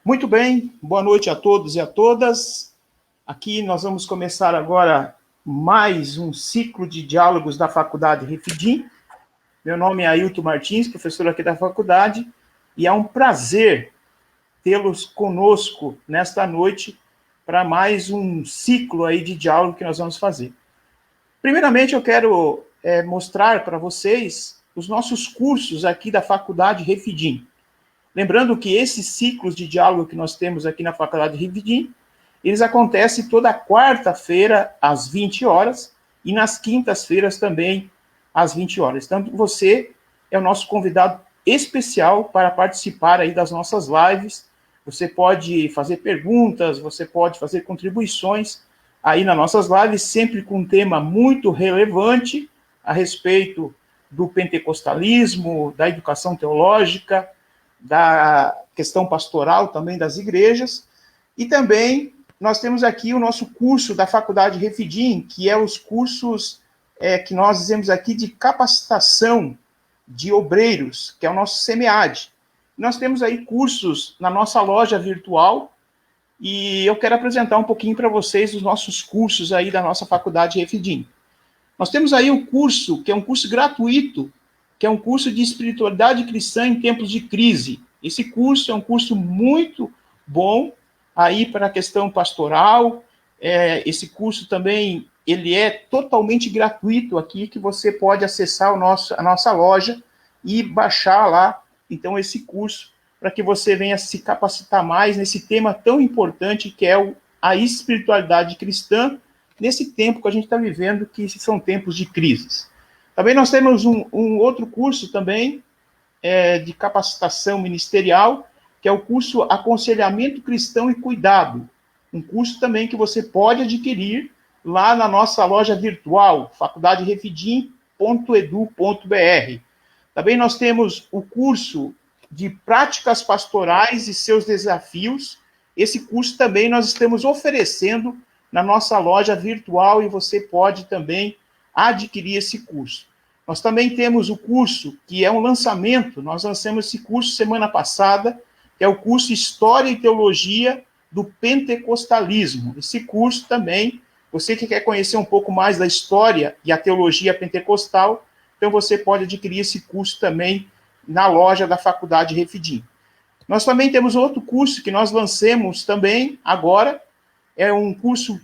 Muito bem, boa noite a todos e a todas. Aqui nós vamos começar agora mais um ciclo de diálogos da Faculdade Refidim. Meu nome é Ailton Martins, professor aqui da faculdade, e é um prazer tê-los conosco nesta noite para mais um ciclo aí de diálogo que nós vamos fazer. Primeiramente, eu quero mostrar para vocês os nossos cursos aqui da Faculdade Refidim. Lembrando que esses ciclos de diálogo que nós temos aqui na Faculdade Refidim, eles acontecem toda quarta-feira, às 20 horas, e nas quintas-feiras também, às 20 horas. Então, você é o nosso convidado especial para participar aí das nossas lives. Você pode fazer perguntas, você pode fazer contribuições aí nas nossas lives, sempre com um tema muito relevante a respeito do pentecostalismo, da educação teológica, da questão pastoral também das igrejas, e também nós temos aqui o nosso curso da Faculdade Refidim, que é os cursos que nós dizemos aqui de capacitação de obreiros, que é o nosso SEMEAD. Nós temos aí cursos na nossa loja virtual, e eu quero apresentar um pouquinho para vocês os nossos cursos aí da nossa Faculdade Refidim. Nós temos aí um curso, que é um curso gratuito, que é um curso de espiritualidade cristã em tempos de crise. Esse curso é um curso muito bom aí para a questão pastoral. Esse curso também, ele é totalmente gratuito aqui, que você pode acessar a nossa loja e baixar lá, então, esse curso, para que você venha se capacitar mais nesse tema tão importante que é a espiritualidade cristã, nesse tempo que a gente está vivendo, que são tempos de crises. Também nós temos um outro curso também de capacitação ministerial, que é o curso Aconselhamento Cristão e Cuidado. Um curso também que você pode adquirir lá na nossa loja virtual, faculdaderefidim.edu.br. Também nós temos o curso de Práticas Pastorais e Seus Desafios. Esse curso também nós estamos oferecendo na nossa loja virtual e você pode também adquirir esse curso. Nós também temos o curso, que é um lançamento, nós lançamos esse curso semana passada, que é o curso História e Teologia do Pentecostalismo. Esse curso também, você que quer conhecer um pouco mais da história e a teologia pentecostal, então você pode adquirir esse curso também na loja da Faculdade Refidim. Nós também temos outro curso que nós lancemos também agora, é um curso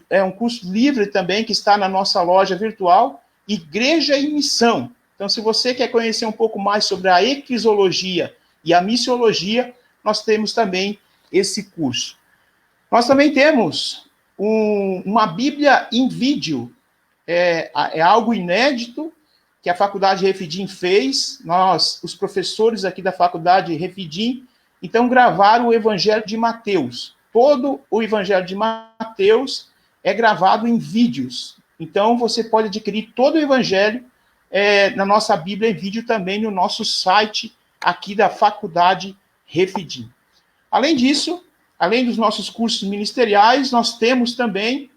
livre também, que está na nossa loja virtual, Igreja e Missão. Então, se você quer conhecer um pouco mais sobre a eclesiologia e a missiologia, nós temos também esse curso. Nós também temos uma Bíblia em vídeo, é algo inédito que a Faculdade Refidim fez. Nós, os professores aqui da Faculdade Refidim, então gravaram o Evangelho de Mateus. Todo o Evangelho de Mateus é gravado em vídeos. Então, você pode adquirir todo o Evangelho na nossa Bíblia em vídeo também no nosso site aqui da Faculdade Refidim. Além disso, além dos nossos cursos ministeriais, nós temos também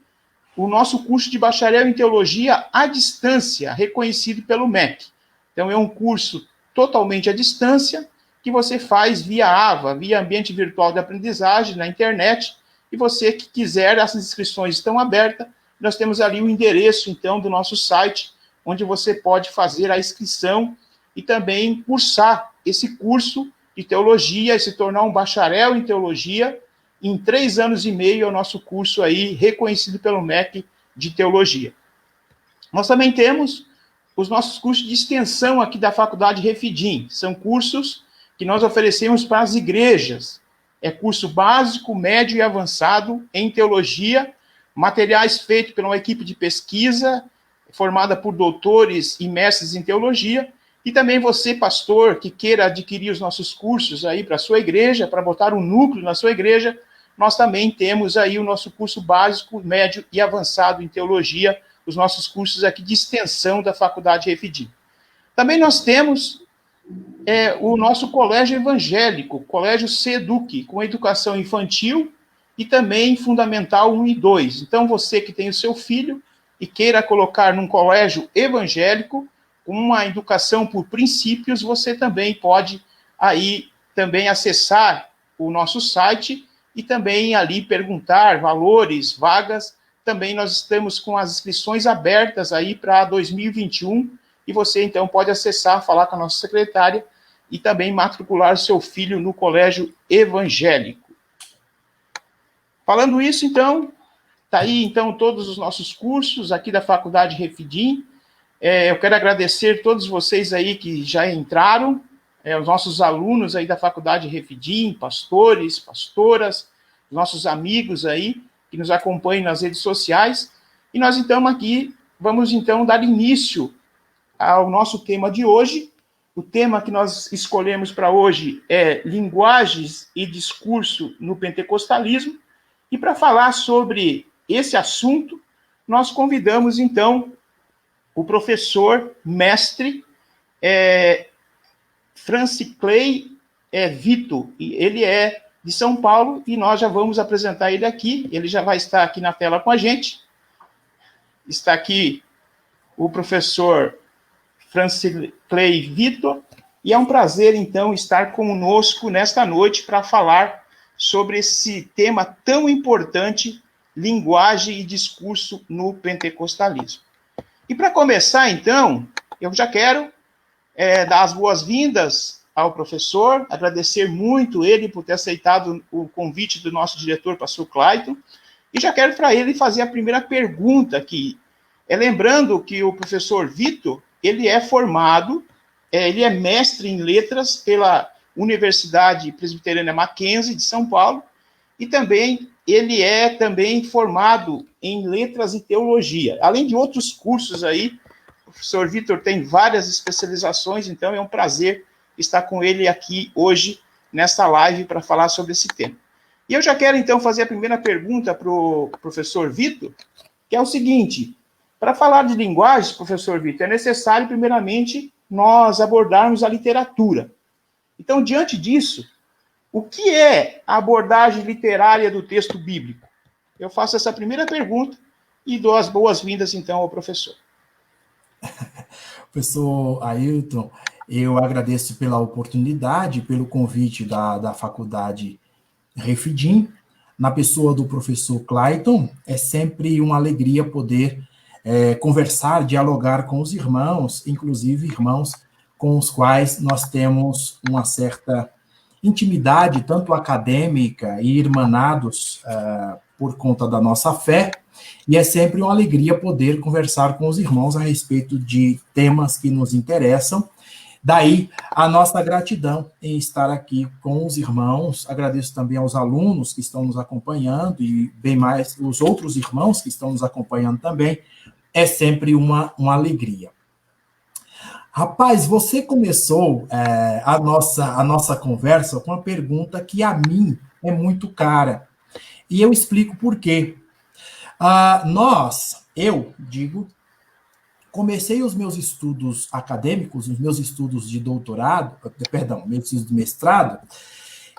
o nosso curso de bacharel em teologia à distância, reconhecido pelo MEC. Então, é um curso totalmente à distância, que você faz via AVA, via ambiente virtual de aprendizagem, na internet, e você que quiser, essas inscrições estão abertas, nós temos ali o endereço, então, do nosso site, onde você pode fazer a inscrição e também cursar esse curso de teologia e se tornar um bacharel em teologia. Em 3 anos e meio é o nosso curso aí, reconhecido pelo MEC de teologia. Nós também temos os nossos cursos de extensão aqui da Faculdade Refidim. São cursos que nós oferecemos para as igrejas. É curso básico, médio e avançado em teologia, materiais feitos por uma equipe de pesquisa, formada por doutores e mestres em teologia, e também você, pastor, que queira adquirir os nossos cursos aí para a sua igreja, para botar um núcleo na sua igreja, nós também temos aí o nosso curso básico, médio e avançado em teologia, os nossos cursos aqui de extensão da Faculdade Refidim. Também nós temos o nosso colégio evangélico, Colégio SEDUC, com educação infantil e também fundamental 1 e 2. Então, você que tem o seu filho e queira colocar num colégio evangélico, com uma educação por princípios, você também pode aí também acessar o nosso site e também ali perguntar valores, vagas. Também nós estamos com as inscrições abertas aí para 2021, e você então pode acessar, falar com a nossa secretária e também matricular seu filho no colégio evangélico. Falando isso, então, está aí então todos os nossos cursos aqui da Faculdade Refidim. Eu quero agradecer a todos vocês aí que já entraram, os nossos alunos aí da Faculdade Refidim, pastores, pastoras, nossos amigos aí que nos acompanham nas redes sociais. E nós então aqui vamos então dar início ao nosso tema de hoje. O tema que nós escolhemos para hoje é linguagens e discurso no pentecostalismo. E para falar sobre esse assunto, nós convidamos, então, o professor, mestre, Francicley Vito. Ele é de São Paulo e nós já vamos apresentar ele aqui. Ele já vai estar aqui na tela com a gente. Está aqui o professor Francicley Vito. E é um prazer, então, estar conosco nesta noite para falar sobre esse tema tão importante, linguagem e discurso no pentecostalismo. E para começar, então, eu já quero dar as boas-vindas ao professor, agradecer muito ele por ter aceitado o convite do nosso diretor, pastor Clayton, e já quero para ele fazer a primeira pergunta aqui. Lembrando que o professor Vitor, ele é formado, ele é mestre em letras pela Universidade Presbiteriana Mackenzie, de São Paulo, e também ele é também formado em letras e teologia, além de outros cursos aí. O professor Vitor tem várias especializações, então é um prazer estar com ele aqui hoje, nesta live, para falar sobre esse tema. E eu já quero, então, fazer a primeira pergunta para o professor Vitor, que é o seguinte: para falar de linguagens, professor Vitor, é necessário, primeiramente, nós abordarmos a literatura. Então, diante disso, o que é a abordagem literária do texto bíblico? Eu faço essa primeira pergunta e dou as boas-vindas, então, ao professor. Professor Ailton, eu agradeço pela oportunidade, pelo convite da Faculdade Refidim. Na pessoa do professor Clayton, é sempre uma alegria poder conversar, dialogar com os irmãos, inclusive irmãos com os quais nós temos uma certa intimidade, tanto acadêmica e irmanados por conta da nossa fé, e é sempre uma alegria poder conversar com os irmãos a respeito de temas que nos interessam. Daí a nossa gratidão em estar aqui com os irmãos. Agradeço também aos alunos que estão nos acompanhando e bem mais os outros irmãos que estão nos acompanhando também. É sempre uma alegria. Rapaz, você começou a nossa conversa com uma pergunta que a mim é muito cara. E eu explico por quê. Comecei os meus estudos acadêmicos, os meus estudos de doutorado, meus estudos de mestrado,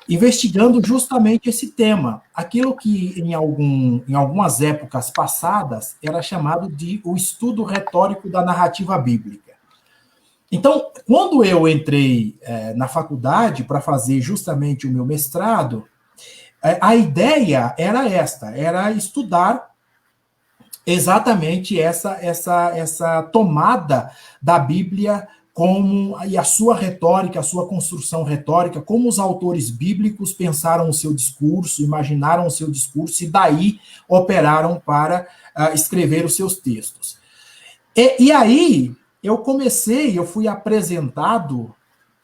investigando justamente esse tema. Aquilo que em algumas épocas passadas era chamado de o estudo retórico da narrativa bíblica. Então, quando eu entrei na faculdade para fazer justamente o meu mestrado, a ideia era estudar exatamente essa tomada da Bíblia e a sua retórica, a sua construção retórica, como os autores bíblicos pensaram o seu discurso, imaginaram o seu discurso e daí operaram para escrever os seus textos. E aí eu fui apresentado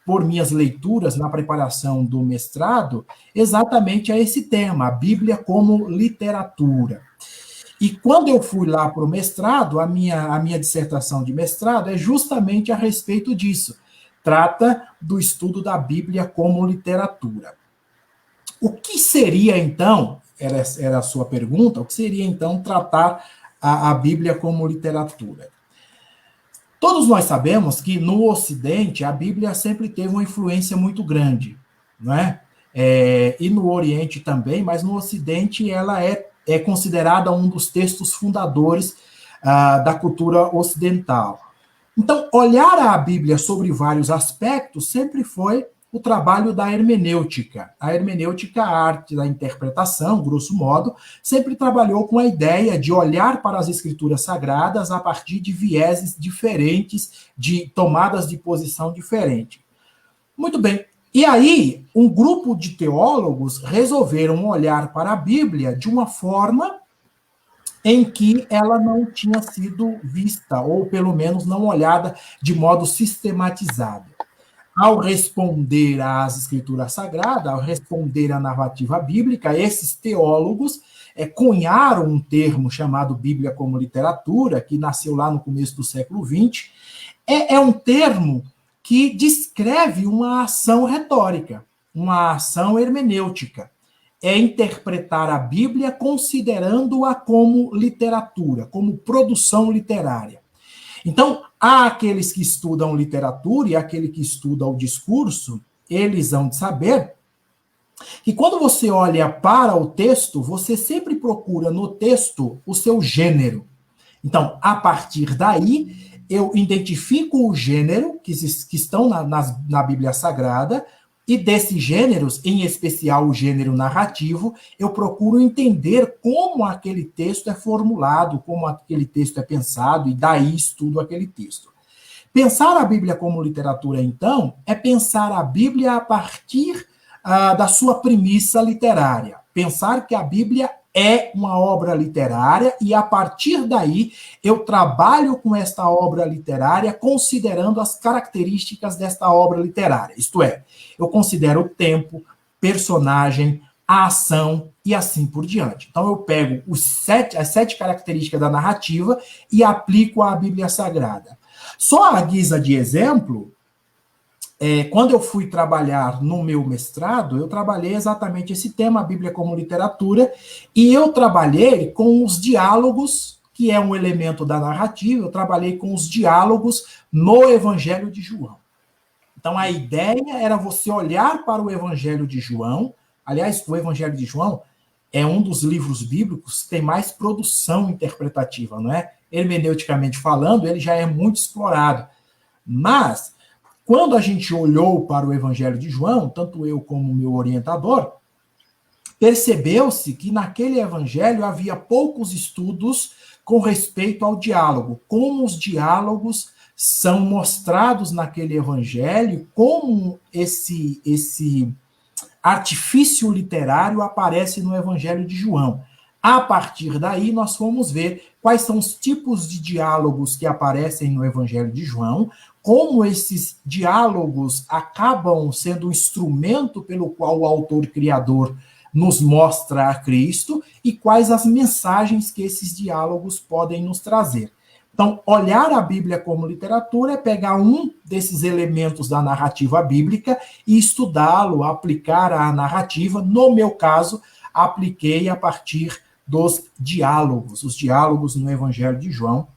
por minhas leituras na preparação do mestrado exatamente a esse tema, a Bíblia como literatura. E quando eu fui lá para o mestrado, a minha dissertação de mestrado é justamente a respeito disso. Trata do estudo da Bíblia como literatura. O que seria, então, era a sua pergunta, o que seria, então, tratar a Bíblia como literatura? Todos nós sabemos que no Ocidente a Bíblia sempre teve uma influência muito grande, não é? E no Oriente também, mas no Ocidente ela é considerada um dos textos fundadores da cultura ocidental. Então, olhar a Bíblia sobre vários aspectos sempre foi o trabalho da hermenêutica. A hermenêutica, a arte da interpretação, grosso modo, sempre trabalhou com a ideia de olhar para as escrituras sagradas a partir de vieses diferentes, de tomadas de posição diferentes. Muito bem. E aí, um grupo de teólogos resolveram olhar para a Bíblia de uma forma em que ela não tinha sido vista, ou pelo menos não olhada de modo sistematizado. Ao responder às escrituras sagradas, ao responder à narrativa bíblica, esses teólogos cunharam um termo chamado Bíblia como literatura, que nasceu lá no começo do século XX. É um termo que descreve uma ação retórica, uma ação hermenêutica. É interpretar a Bíblia considerando-a como literatura, como produção literária. Então, há aqueles que estudam literatura e aquele que estuda o discurso, eles vão saber que quando você olha para o texto, você sempre procura no texto o seu gênero. Então, a partir daí, eu identifico o gênero que estão na Bíblia Sagrada, e desses gêneros, em especial o gênero narrativo, eu procuro entender como aquele texto é formulado, como aquele texto é pensado, e daí estudo aquele texto. Pensar a Bíblia como literatura, então, é pensar a Bíblia a partir da sua premissa literária. Pensar que a Bíblia é uma obra literária e, a partir daí, eu trabalho com esta obra literária considerando as características desta obra literária. Isto é, eu considero o tempo, personagem, a ação e assim por diante. Então, eu pego as 7 características da narrativa e aplico à Bíblia Sagrada. Só à guisa de exemplo, quando eu fui trabalhar no meu mestrado, eu trabalhei exatamente esse tema, a Bíblia como literatura, e eu trabalhei com os diálogos, que é um elemento da narrativa, eu trabalhei com os diálogos no Evangelho de João. Então, a ideia era você olhar para o Evangelho de João. Aliás, o Evangelho de João é um dos livros bíblicos que tem mais produção interpretativa, não é? Hermeneuticamente falando, ele já é muito explorado. Mas, quando a gente olhou para o Evangelho de João, tanto eu como o meu orientador, percebeu-se que naquele evangelho havia poucos estudos com respeito ao diálogo, como os diálogos são mostrados naquele evangelho, como esse artifício literário aparece no Evangelho de João. A partir daí, nós fomos ver quais são os tipos de diálogos que aparecem no Evangelho de João, como esses diálogos acabam sendo um instrumento pelo qual o autor criador nos mostra a Cristo e quais as mensagens que esses diálogos podem nos trazer. Então, olhar a Bíblia como literatura é pegar um desses elementos da narrativa bíblica e estudá-lo, aplicar a narrativa. No meu caso, apliquei a partir dos diálogos, os diálogos no Evangelho de João,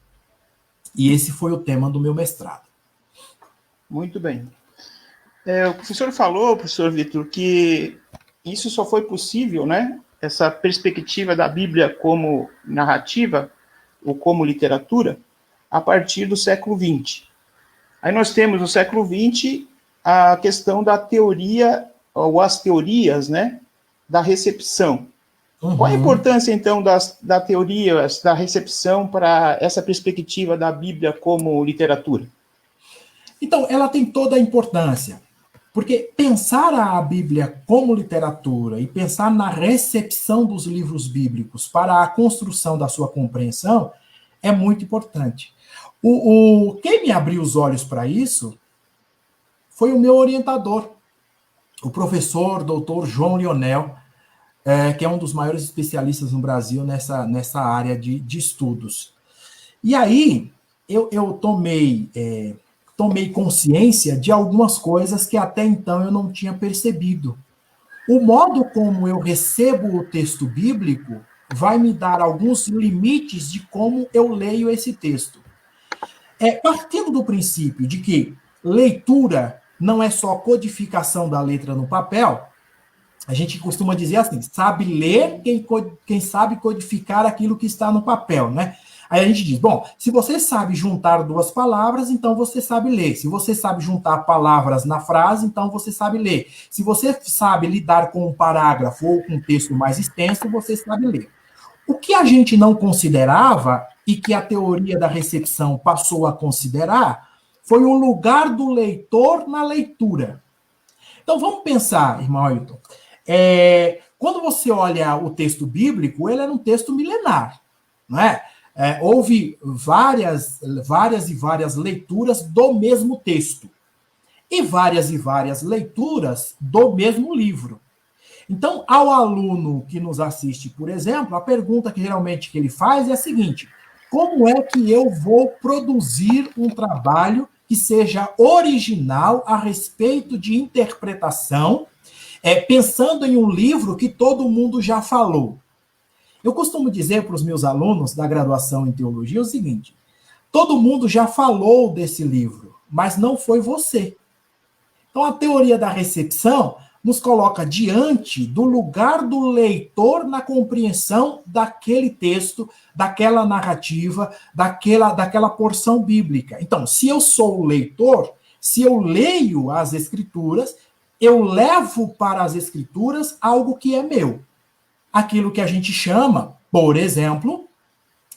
e esse foi o tema do meu mestrado. Muito bem. O professor falou, professor Vitor, que isso só foi possível, né? Essa perspectiva da Bíblia como narrativa, ou como literatura, a partir do século XX. Aí nós temos no século XX a questão da teoria, ou as teorias, né, da recepção. Uhum. Qual a importância, então, da teoria, da recepção para essa perspectiva da Bíblia como literatura? Então, ela tem toda a importância, porque pensar a Bíblia como literatura e pensar na recepção dos livros bíblicos para a construção da sua compreensão é muito importante. Quem me abriu os olhos para isso foi o meu orientador, o professor Dr. João Lionel, que é um dos maiores especialistas no Brasil nessa área de estudos. E aí, eu tomei consciência de algumas coisas que até então eu não tinha percebido. O modo como eu recebo o texto bíblico vai me dar alguns limites de como eu leio esse texto. Partindo do princípio de que leitura não é só codificação da letra no papel, a gente costuma dizer assim, sabe ler quem sabe codificar aquilo que está no papel, né? Aí a gente diz, bom, se você sabe juntar duas palavras, então você sabe ler. Se você sabe juntar palavras na frase, então você sabe ler. Se você sabe lidar com um parágrafo ou com um texto mais extenso, você sabe ler. O que a gente não considerava e que a teoria da recepção passou a considerar foi o lugar do leitor na leitura. Então vamos pensar, irmão Ailton, quando você olha o texto bíblico, ele era um texto milenar, não é? Houve várias e várias leituras do mesmo texto e várias leituras do mesmo livro. Então, ao aluno que nos assiste, por exemplo, a pergunta que geralmente que ele faz é a seguinte: como é que eu vou produzir um trabalho que seja original a respeito de interpretação, pensando em um livro que todo mundo já falou? Eu costumo dizer para os meus alunos da graduação em teologia o seguinte: todo mundo já falou desse livro, mas não foi você. Então, a teoria da recepção nos coloca diante do lugar do leitor na compreensão daquele texto, daquela narrativa, daquela porção bíblica. Então, se eu sou o leitor, se eu leio as Escrituras, eu levo para as Escrituras algo que é meu. Aquilo que a gente chama, por exemplo,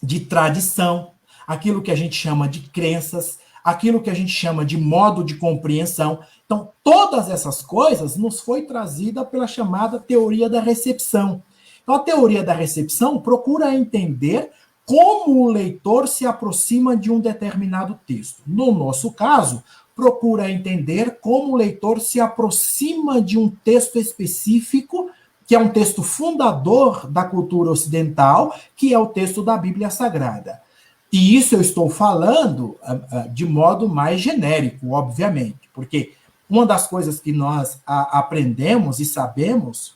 de tradição, aquilo que a gente chama de crenças, aquilo que a gente chama de modo de compreensão. Então, todas essas coisas nos foi trazida pela chamada teoria da recepção. Então, a teoria da recepção procura entender como o leitor se aproxima de um determinado texto. No nosso caso, procura entender como o leitor se aproxima de um texto específico, que é um texto fundador da cultura ocidental, que é o texto da Bíblia Sagrada. E isso eu estou falando de modo mais genérico, obviamente, porque uma das coisas que nós aprendemos e sabemos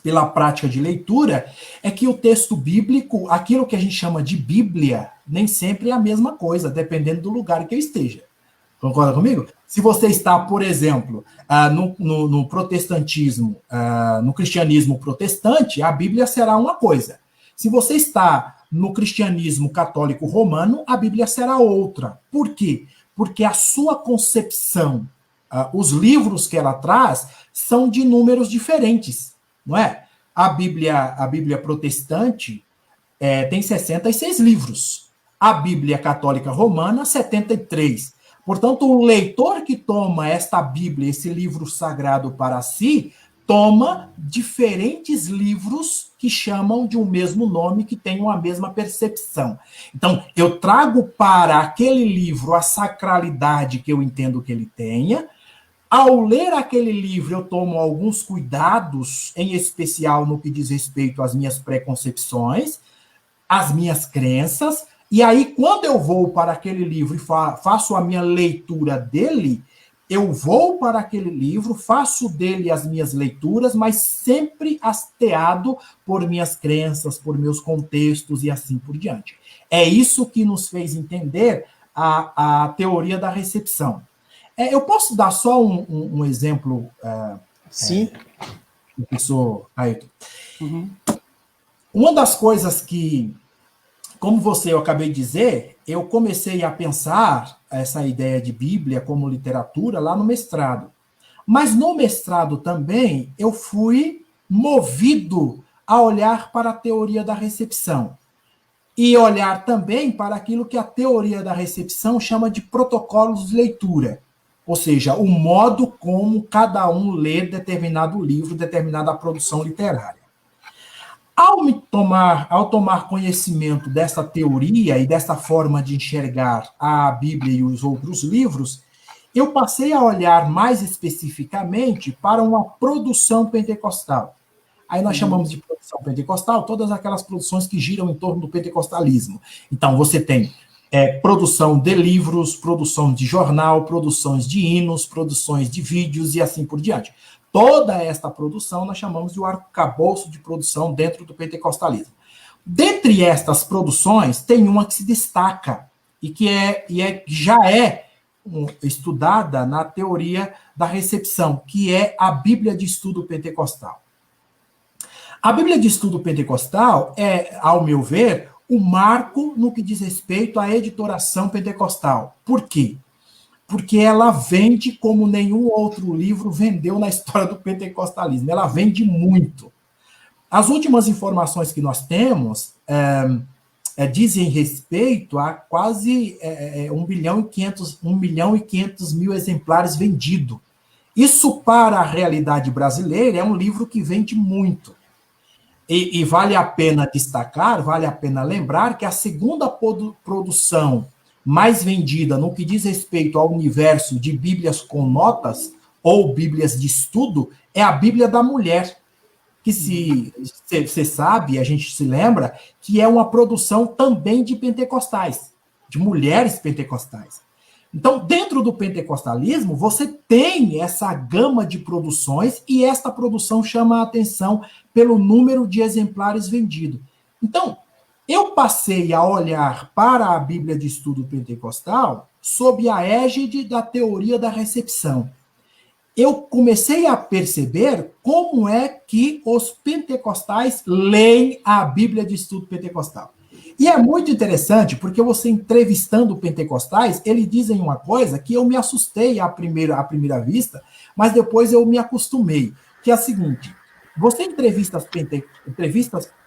pela prática de leitura é que o texto bíblico, aquilo que a gente chama de Bíblia, nem sempre é a mesma coisa, dependendo do lugar que eu esteja. Concorda comigo? Se você está, por exemplo, no protestantismo, no cristianismo protestante, a Bíblia será uma coisa. Se você está no cristianismo católico romano, a Bíblia será outra. Por quê? Porque a sua concepção, os livros que ela traz, são de números diferentes, não é? A Bíblia protestante tem 66 livros. A Bíblia católica romana, 73. Portanto, o leitor que toma esta Bíblia, esse livro sagrado para si, toma diferentes livros que chamam de um mesmo nome, que tenham a mesma percepção. Então, eu trago para aquele livro a sacralidade que eu entendo que ele tenha. Ao ler aquele livro, eu tomo alguns cuidados, em especial no que diz respeito às minhas preconcepções, às minhas crenças, e aí, quando eu vou para aquele livro e faço a minha leitura dele, eu vou para aquele livro, faço dele as minhas leituras, mas sempre hasteado por minhas crenças, por meus contextos e assim por diante. É isso que nos fez entender a teoria da recepção. Eu posso dar só um exemplo, Sim. Professor Ailton? Uhum. Uma das coisas que, como eu acabei de dizer, eu comecei a pensar essa ideia de Bíblia como literatura lá no mestrado. Mas no mestrado também eu fui movido a olhar para a teoria da recepção. E olhar também para aquilo que a teoria da recepção chama de protocolos de leitura. Ou seja, o modo como cada um lê determinado livro, determinada produção literária. Ao tomar conhecimento dessa teoria e dessa forma de enxergar a Bíblia e os outros livros, eu passei a olhar mais especificamente para uma produção pentecostal. Aí nós chamamos de produção pentecostal todas aquelas produções que giram em torno do pentecostalismo. Então, você tem produção de livros, produção de jornal, produções de hinos, produções de vídeos e assim por diante. Toda esta produção nós chamamos de um arcabouço de produção dentro do pentecostalismo. Dentre estas produções, tem uma que se destaca e que já é estudada na teoria da recepção, que é a Bíblia de Estudo Pentecostal. A Bíblia de Estudo Pentecostal é, ao meu ver, o marco no que diz respeito à editoração pentecostal. Por quê? Porque ela vende como nenhum outro livro vendeu na história do pentecostalismo. Ela vende muito. As últimas informações que nós temos dizem respeito a quase 1.500.000 exemplares vendidos. Isso, para a realidade brasileira, é um livro que vende muito. E vale a pena destacar, vale a pena lembrar que a segunda produção mais vendida no que diz respeito ao universo de Bíblias com notas, ou Bíblias de estudo, é a Bíblia da Mulher, que você sabe, a gente se lembra, que é uma produção também de pentecostais, de mulheres pentecostais. Então, dentro do pentecostalismo, você tem essa gama de produções e esta produção chama a atenção pelo número de exemplares vendidos. Então, eu passei a olhar para a Bíblia de Estudo Pentecostal sob a égide da teoria da recepção. Eu comecei a perceber como é que os pentecostais leem a Bíblia de Estudo Pentecostal. E é muito interessante, porque você entrevistando pentecostais, eles dizem uma coisa que eu me assustei à primeira vista, mas depois eu me acostumei, que é a seguinte: você entrevista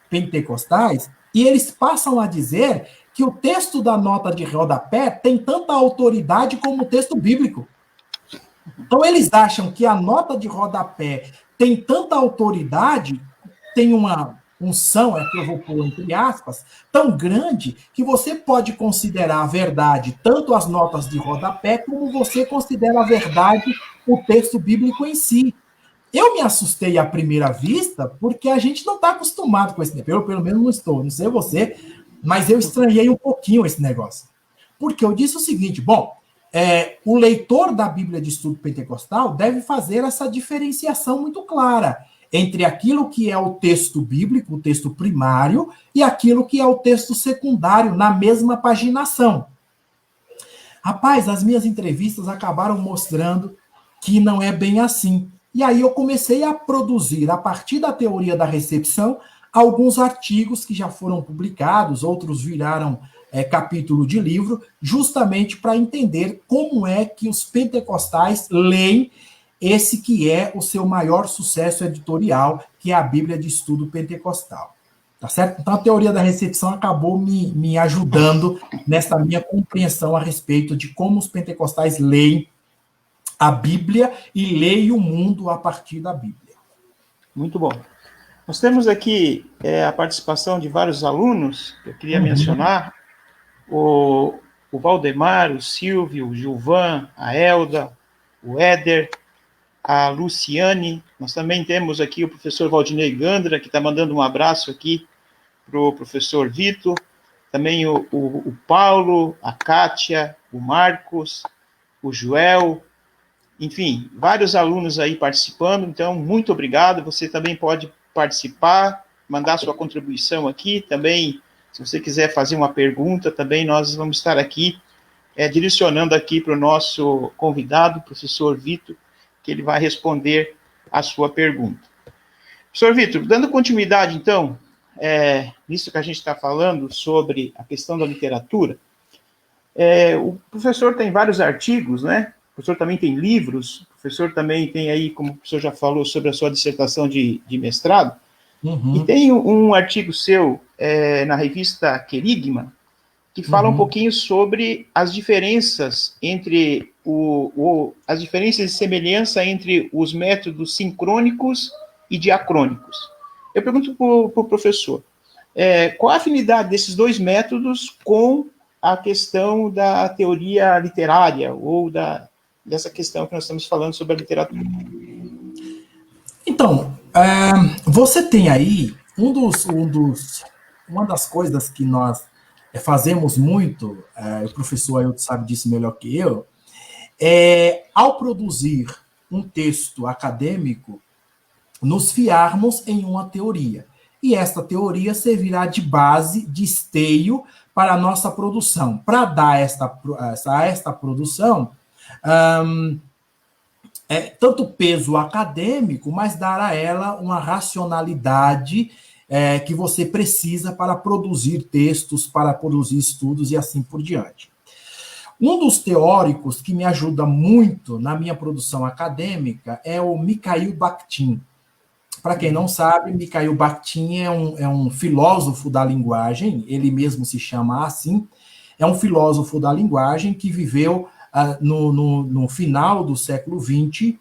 pentecostais e eles passam a dizer que o texto da nota de rodapé tem tanta autoridade como o texto bíblico. Então, eles acham que a nota de rodapé tem tanta autoridade, tem uma unção, é que eu vou pôr entre aspas, tão grande, que você pode considerar a verdade tanto as notas de rodapé, como você considera a verdade o texto bíblico em si. Eu me assustei à primeira vista, porque a gente não está acostumado com esse negócio. Eu, pelo menos, não estou. Não sei você, mas eu estranhei um pouquinho esse negócio. Porque eu disse o seguinte: bom, o leitor da Bíblia de Estudo Pentecostal deve fazer essa diferenciação muito clara entre aquilo que é o texto bíblico, o texto primário, e aquilo que é o texto secundário, na mesma paginação. Rapaz, as minhas entrevistas acabaram mostrando que não é bem assim. E aí eu comecei a produzir, a partir da teoria da recepção, alguns artigos que já foram publicados, outros viraram capítulo de livro, justamente para entender como é que os pentecostais leem esse que é o seu maior sucesso editorial, que é a Bíblia de Estudo Pentecostal. Tá certo? Então, a teoria da recepção acabou me ajudando nessa minha compreensão a respeito de como os pentecostais leem a Bíblia e leem o mundo a partir da Bíblia. Muito bom. Nós temos aqui a participação de vários alunos, que eu queria mencionar, o Valdemar, o Silvio, o Gilvan, a Elda, o Éder, a Luciane. Nós também temos aqui o professor Valdinei Gandra, que está mandando um abraço aqui para o professor Vitor, também o Paulo, a Kátia, o Marcos, o Joel, enfim, vários alunos aí participando. Então, muito obrigado. Você também pode participar, mandar sua contribuição aqui. Também, se você quiser fazer uma pergunta, também nós vamos estar aqui direcionando aqui para o nosso convidado, o professor Vitor, que ele vai responder a sua pergunta. Professor Vitor, dando continuidade, então, nisso que a gente está falando sobre a questão da literatura, o professor tem vários artigos, né? O professor também tem livros, o professor também tem aí, como o professor já falou, sobre a sua dissertação de mestrado, e tem um artigo seu na revista Querigma, que fala um pouquinho sobre as diferenças entre as diferenças de semelhança entre os métodos sincrônicos e diacrônicos. Eu pergunto para o professor, qual a afinidade desses dois métodos com a questão da teoria literária, ou dessa questão que nós estamos falando sobre a literatura? Então, você tem aí uma das coisas que nós fazemos muito, o professor Ailton sabe disso melhor que eu, ao produzir um texto acadêmico, nos fiarmos em uma teoria. E esta teoria servirá de base, de esteio para a nossa produção. Para dar a esta produção, tanto peso acadêmico, mas dar a ela uma racionalidade que você precisa para produzir textos, para produzir estudos e assim por diante. Um dos teóricos que me ajuda muito na minha produção acadêmica é o Mikhail Bakhtin. Para quem não sabe, Mikhail Bakhtin é um filósofo da linguagem, ele mesmo se chama assim, é um filósofo da linguagem que viveu no final do século XX,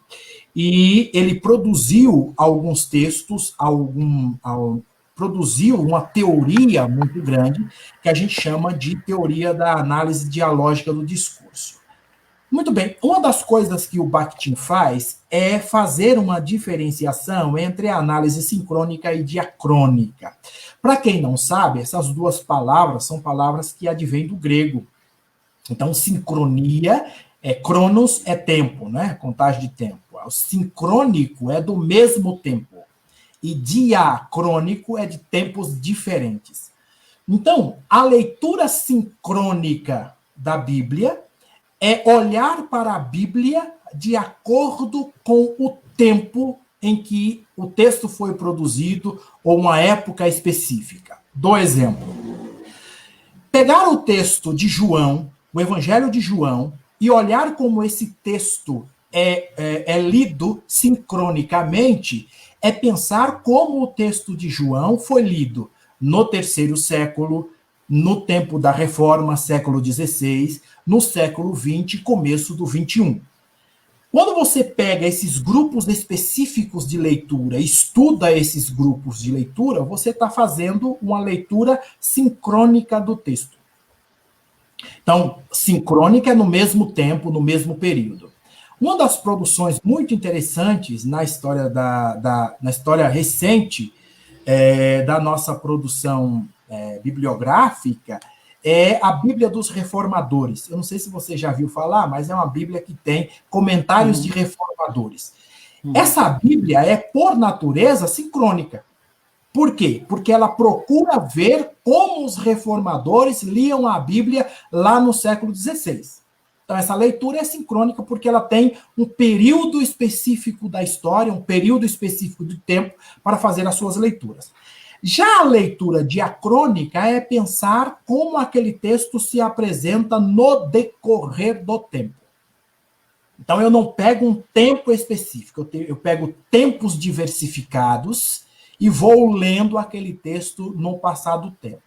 e ele produziu alguns textos, produziu uma teoria muito grande, que a gente chama de teoria da análise dialógica do discurso. Muito bem, uma das coisas que o Bakhtin faz é fazer uma diferenciação entre a análise sincrônica e diacrônica. Para quem não sabe, essas duas palavras são palavras que advêm do grego. Então, sincronia, cronos é tempo, né? Contagem de tempo. O sincrônico é do mesmo tempo. E diacrônico é de tempos diferentes. Então, a leitura sincrônica da Bíblia é olhar para a Bíblia de acordo com o tempo em que o texto foi produzido ou uma época específica. Dou exemplo. Pegar o texto de João, o Evangelho de João, e olhar como esse texto é lido sincronicamente, é pensar como o texto de João foi lido no terceiro século, no tempo da Reforma, século XVI, no século XX, começo do XXI. Quando você pega esses grupos específicos de leitura, estuda esses grupos de leitura, você está fazendo uma leitura sincrônica do texto. Então, sincrônica é no mesmo tempo, no mesmo período. Uma das produções muito interessantes na história, na história recente da nossa produção bibliográfica é a Bíblia dos Reformadores. Eu não sei se você já viu falar, mas é uma Bíblia que tem comentários de reformadores. Essa Bíblia é, por natureza, sincrônica. Por quê? Porque ela procura ver como os reformadores liam a Bíblia lá no século XVI. Então, essa leitura é sincrônica porque ela tem um período específico da história, um período específico de tempo para fazer as suas leituras. Já a leitura diacrônica é pensar como aquele texto se apresenta no decorrer do tempo. Então, eu não pego um tempo específico, eu pego tempos diversificados e vou lendo aquele texto no passado tempo.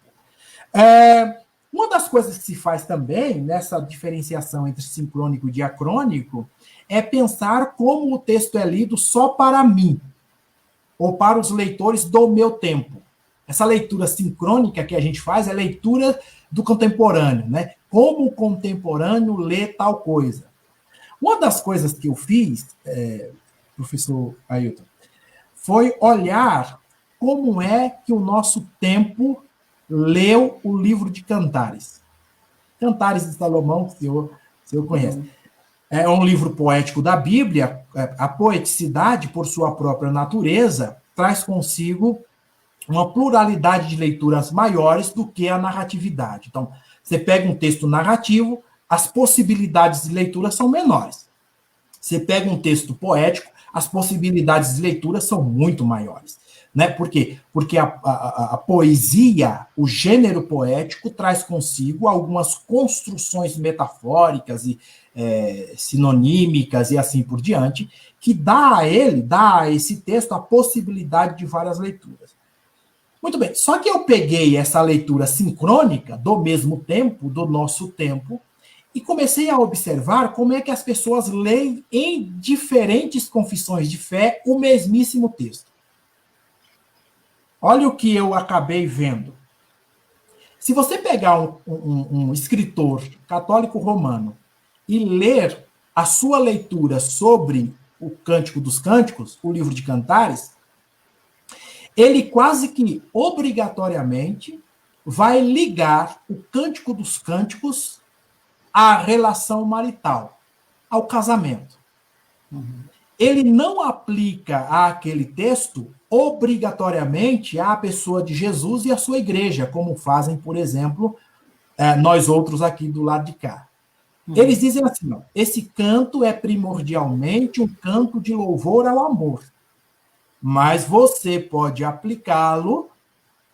Uma das coisas que se faz também nessa diferenciação entre sincrônico e diacrônico é pensar como o texto é lido só para mim, ou para os leitores do meu tempo. Essa leitura sincrônica que a gente faz é leitura do contemporâneo, né? Como o contemporâneo lê tal coisa. Uma das coisas que eu fiz, professor Ailton, foi olhar como é que o nosso tempo leu o livro de Cantares. Cantares de Salomão, que o senhor conhece. É um livro poético da Bíblia. A poeticidade, por sua própria natureza, traz consigo uma pluralidade de leituras maiores do que a narratividade. Então, você pega um texto narrativo, as possibilidades de leitura são menores. Você pega um texto poético, as possibilidades de leitura são muito maiores. Né? Por quê? Porque a poesia, o gênero poético, traz consigo algumas construções metafóricas e sinonímicas e assim por diante, que dá a esse texto a possibilidade de várias leituras. Muito bem, só que eu peguei essa leitura sincrônica do mesmo tempo, do nosso tempo, e comecei a observar como é que as pessoas leem em diferentes confissões de fé o mesmíssimo texto. Olha o que eu acabei vendo. Se você pegar um escritor católico romano e ler a sua leitura sobre o Cântico dos Cânticos, o livro de Cantares, ele quase que obrigatoriamente vai ligar o Cântico dos Cânticos à relação marital, ao casamento. Ele não aplica àquele texto obrigatoriamente à pessoa de Jesus e à sua igreja, como fazem, por exemplo, nós outros aqui do lado de cá. Eles dizem assim, ó, esse canto é primordialmente um canto de louvor ao amor, mas você pode aplicá-lo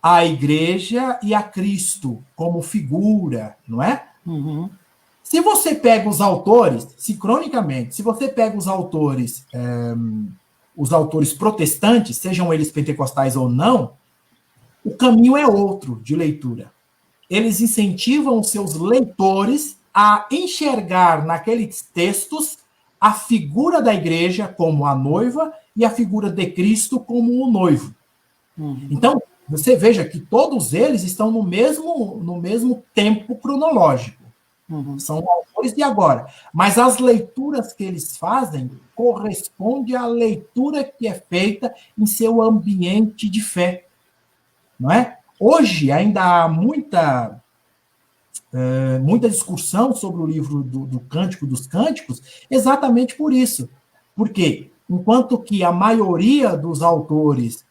a igreja e a Cristo como figura, não é? Uhum. Se você pega os autores, sincronicamente, se você pega os autores protestantes, sejam eles pentecostais ou não, o caminho é outro de leitura. Eles incentivam os seus leitores a enxergar naqueles textos a figura da igreja como a noiva e a figura de Cristo como o noivo. Uhum. Então, você veja que todos eles estão no mesmo tempo cronológico. Uhum. São autores de agora. Mas as leituras que eles fazem correspondem à leitura que é feita em seu ambiente de fé. Não é? Hoje ainda há muita discussão sobre o livro do Cântico dos Cânticos, exatamente por isso. Porque, enquanto que a maioria dos autores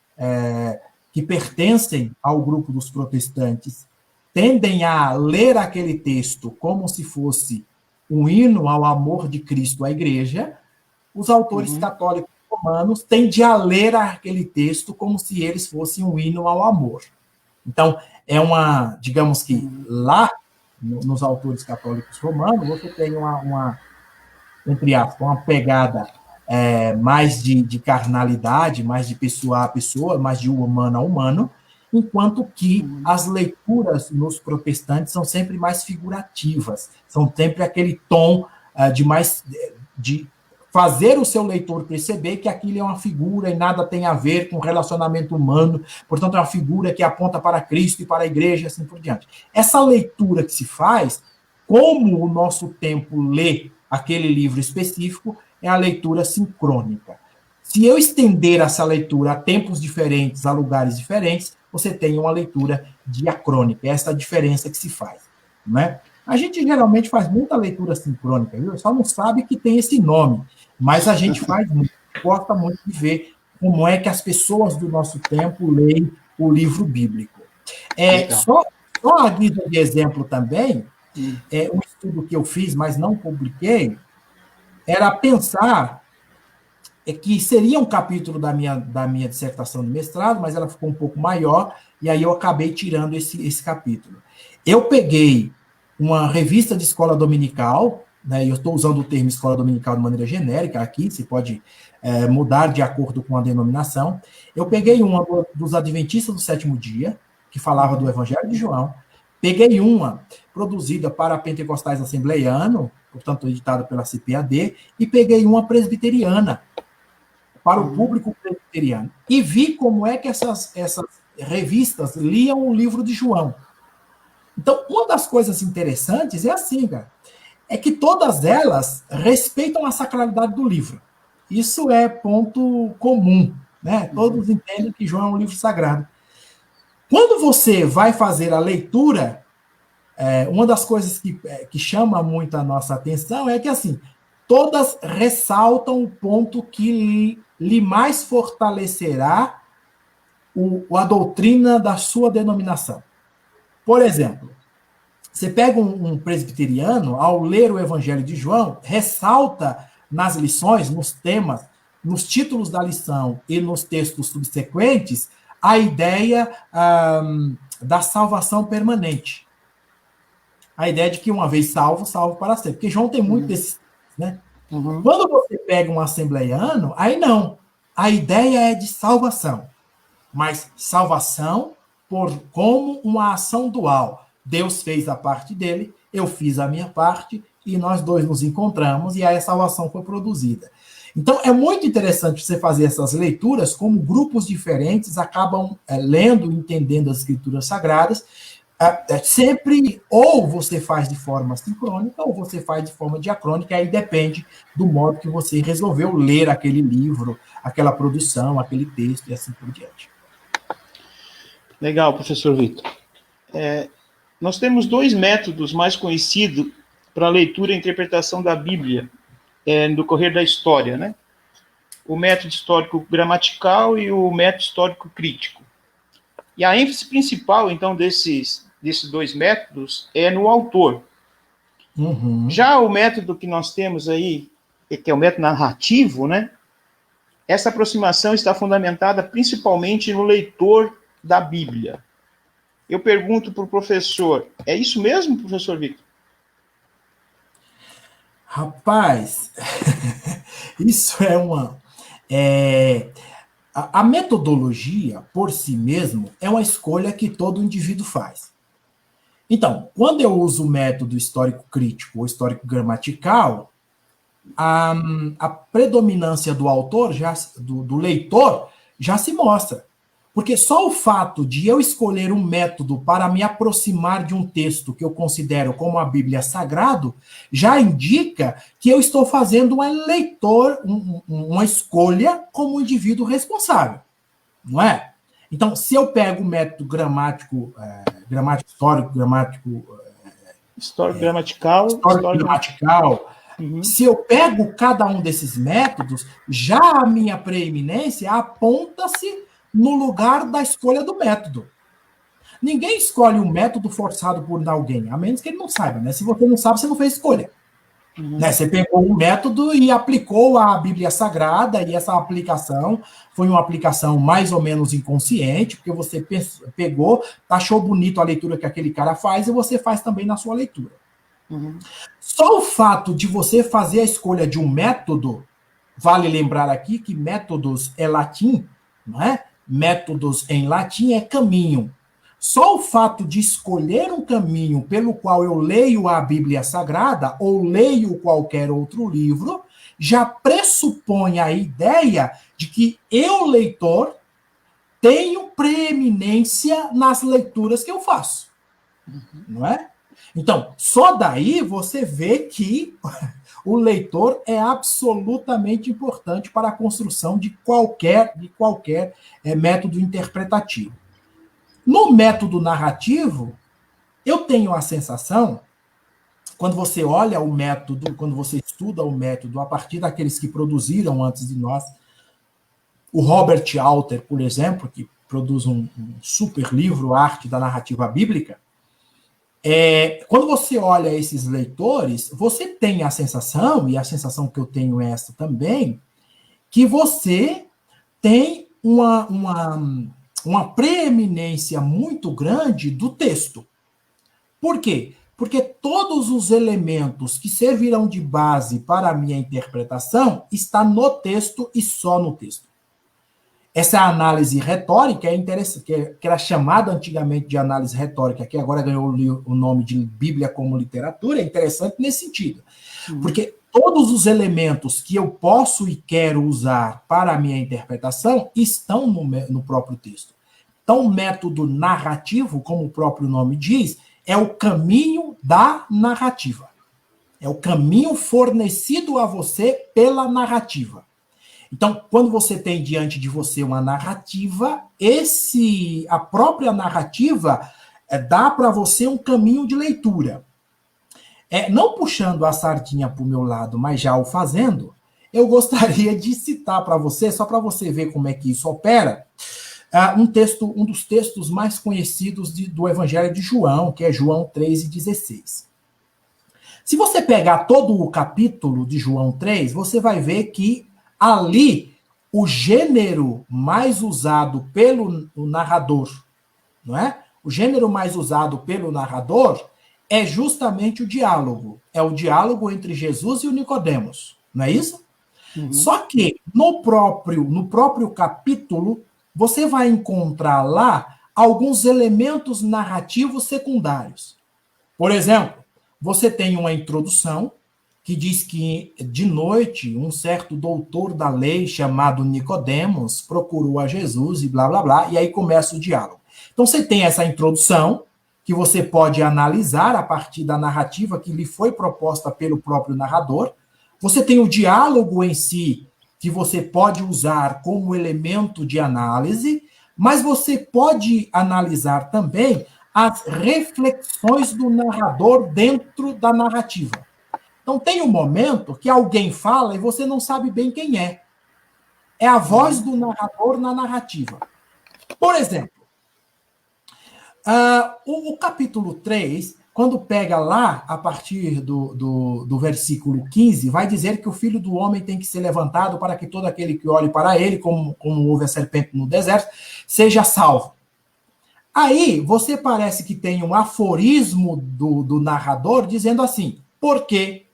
que pertencem ao grupo dos protestantes tendem a ler aquele texto como se fosse um hino ao amor de Cristo à igreja, os autores católicos romanos tendem a ler aquele texto como se eles fossem um hino ao amor. Então, digamos que lá, nos autores católicos romanos, você tem entre aspas, uma pegada mais de carnalidade, mais de pessoa a pessoa, mais de humano a humano, enquanto que as leituras nos protestantes são sempre mais figurativas, são sempre aquele tom de fazer o seu leitor perceber que aquilo é uma figura e nada tem a ver com relacionamento humano, portanto é uma figura que aponta para Cristo e para a igreja, assim por diante. Essa leitura que se faz, como o nosso tempo lê aquele livro específico, é a leitura sincrônica. Se eu estender essa leitura a tempos diferentes, a lugares diferentes, você tem uma leitura diacrônica. Essa é a diferença que se faz, né? A gente geralmente faz muita leitura sincrônica, viu? Só não sabe que tem esse nome, mas a gente gosta muito de ver como é que as pessoas do nosso tempo leem o livro bíblico. Só a guisa de exemplo também, um estudo que eu fiz, mas não publiquei, era pensar que seria um capítulo da minha dissertação de mestrado, mas ela ficou um pouco maior, e aí eu acabei tirando esse capítulo. Eu peguei uma revista de escola dominical, né, eu estou usando o termo escola dominical de maneira genérica aqui, você pode mudar de acordo com a denominação. Eu peguei uma dos Adventistas do Sétimo Dia, que falava do Evangelho de João, peguei uma produzida para pentecostais assembleianos, portanto editada pela CPAD, e peguei uma presbiteriana, para o público presbiteriano. E vi como é que essas revistas liam o livro de João. Então, uma das coisas interessantes é assim, cara, é que todas elas respeitam a sacralidade do livro. Isso é ponto comum, né? Todos entendem que João é um livro sagrado. Quando você vai fazer a leitura, uma das coisas que chama muito a nossa atenção é que, assim, todas ressaltam o ponto que lhe mais fortalecerá a doutrina da sua denominação. Por exemplo, você pega um presbiteriano, ao ler o Evangelho de João, ressalta nas lições, nos temas, nos títulos da lição e nos textos subsequentes, a ideia da salvação permanente. A ideia de que uma vez salvo, salvo para sempre. Porque João tem muito desses, né? Quando você pega um assembleiano, aí não. A ideia é de salvação. Mas salvação como uma ação dual. Deus fez a parte dele, eu fiz a minha parte, e nós dois nos encontramos, e aí a salvação foi produzida. Então, é muito interessante você fazer essas leituras, como grupos diferentes acabam lendo e entendendo as escrituras sagradas, sempre, ou você faz de forma sincrônica, ou você faz de forma diacrônica, aí depende do modo que você resolveu ler aquele livro, aquela produção, aquele texto, e assim por diante. Legal, professor Vitor. Nós temos dois métodos mais conhecidos para a leitura e interpretação da Bíblia no decorrer da história, né? O método histórico gramatical e o método histórico crítico. E a ênfase principal, então, desses dois métodos é no autor. Já o método que nós temos aí, que é o método narrativo, né? Essa aproximação está fundamentada principalmente no leitor da Bíblia. eu pergunto para o professor, é isso mesmo, professor Victor? Rapaz, isso é uma... A metodologia, por si mesmo, é uma escolha que todo indivíduo faz. Então, quando eu uso o método histórico-crítico ou histórico-gramatical, a predominância do autor, do leitor, já se mostra. Porque só o fato de eu escolher um método para me aproximar de um texto que eu considero como a Bíblia sagrado, já indica que eu estou fazendo uma escolha como um indivíduo responsável, não é? Então, se eu pego o método gramático histórico, gramatical, se eu pego cada um desses métodos, já a minha preeminência aponta-se no lugar da escolha do método. Ninguém escolhe um método forçado por alguém, a menos que ele não saiba, né? Se você não sabe, você não fez escolha. Né? Você pegou um método e aplicou a Bíblia Sagrada, e essa aplicação foi uma aplicação mais ou menos inconsciente, porque você pegou, achou bonito a leitura que aquele cara faz, e você faz também na sua leitura. Só o fato de você fazer a escolha de um método, vale lembrar aqui que métodos é latim, não é? Métodos em latim é caminho. Só o fato de escolher um caminho pelo qual eu leio a Bíblia Sagrada ou leio qualquer outro livro, já pressupõe a ideia de que eu, leitor, tenho preeminência nas leituras que eu faço. Não é? Então, só daí você vê que o leitor é absolutamente importante para a construção de qualquer método interpretativo. No método narrativo, eu tenho a sensação, quando você olha o método, quando você estuda o método a partir daqueles que produziram antes de nós, o Robert Alter, por exemplo, que produz um super livro, Arte da Narrativa Bíblica, quando você olha esses leitores, você tem a sensação, e a sensação que eu tenho é essa também, que você tem uma preeminência muito grande do texto. Por quê? Porque todos os elementos que servirão de base para a minha interpretação estão no texto e só no texto. Essa análise retórica é interessante, que era chamada antigamente de análise retórica, que agora ganhou o nome de Bíblia como literatura, é interessante nesse sentido. Porque todos os elementos que eu posso e quero usar para a minha interpretação estão no próprio texto. Então, o método narrativo, como o próprio nome diz, é o caminho da narrativa. É o caminho fornecido a você pela narrativa. Então, quando você tem diante de você uma narrativa, a própria narrativa dá para você um caminho de leitura. Não puxando a sardinha para o meu lado, mas já o fazendo, eu gostaria de citar para você, só para você ver como é que isso opera, um dos textos mais conhecidos do Evangelho de João, que é João 3:16. Se você pegar todo o capítulo de João 3, você vai ver que ali o gênero mais usado pelo narrador, não é? O gênero mais usado pelo narrador é justamente o diálogo. É o diálogo entre Jesus e o Nicodemos, não é isso? Só que no próprio capítulo, você vai encontrar lá alguns elementos narrativos secundários. Por exemplo, você tem uma introdução que diz que, de noite, um certo doutor da lei chamado Nicodemos procurou a Jesus e blá, blá, blá, e aí começa o diálogo. Então, você tem essa introdução, que você pode analisar a partir da narrativa que lhe foi proposta pelo próprio narrador. Você tem o diálogo em si, que você pode usar como elemento de análise, mas você pode analisar também as reflexões do narrador dentro da narrativa. Então, tem um momento que alguém fala e você não sabe bem quem é. É a voz do narrador na narrativa. Por exemplo, o capítulo 3, quando pega lá, a partir do versículo 15, vai dizer que o Filho do Homem tem que ser levantado para que todo aquele que olhe para ele, como houve a serpente no deserto, seja salvo. Aí, você parece que tem um aforismo do narrador dizendo assim, porque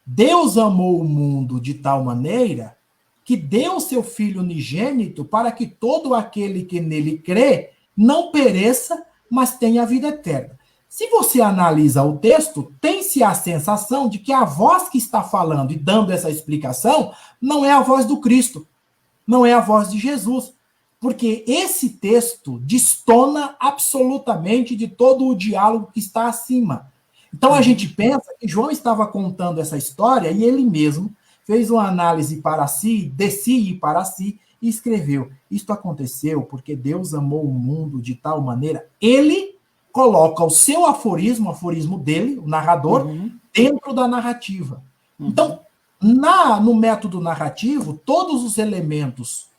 Deus amou o mundo de tal maneira que deu seu Filho unigênito para que todo aquele que nele crê não pereça, mas tenha a vida eterna. Se você analisa o texto, tem-se a sensação de que a voz que está falando e dando essa explicação não é a voz do Cristo, não é a voz de Jesus. Porque esse texto destona absolutamente de todo o diálogo que está acima. Então a gente pensa que João estava contando essa história e ele mesmo fez uma análise para si, de si e para si, e escreveu: isto aconteceu porque Deus amou o mundo de tal maneira. Ele coloca o seu aforismo, o aforismo dele, o narrador, dentro da narrativa. Então, no método narrativo, todos os elementos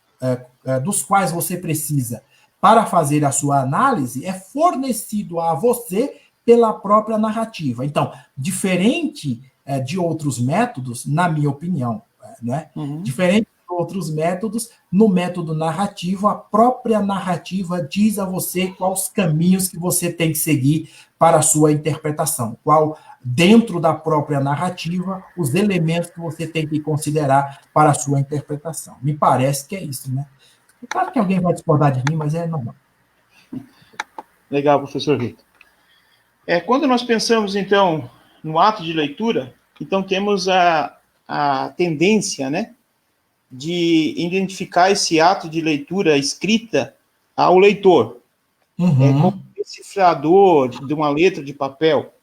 dos quais você precisa para fazer a sua análise é fornecido a você pela própria narrativa. Então, diferente de outros métodos, na minha opinião, né? Diferente de outros métodos, no método narrativo, a própria narrativa diz a você quais caminhos que você tem que seguir para a sua interpretação, qual, dentro da própria narrativa, os elementos que você tem que considerar para a sua interpretação. Me parece que é isso, né? Claro que alguém vai discordar de mim, mas é normal. Legal, professor Vitor. Quando nós pensamos, então, no ato de leitura, então temos a tendência, né, de identificar esse ato de leitura escrita ao leitor. Como um decifrador de uma letra de papel.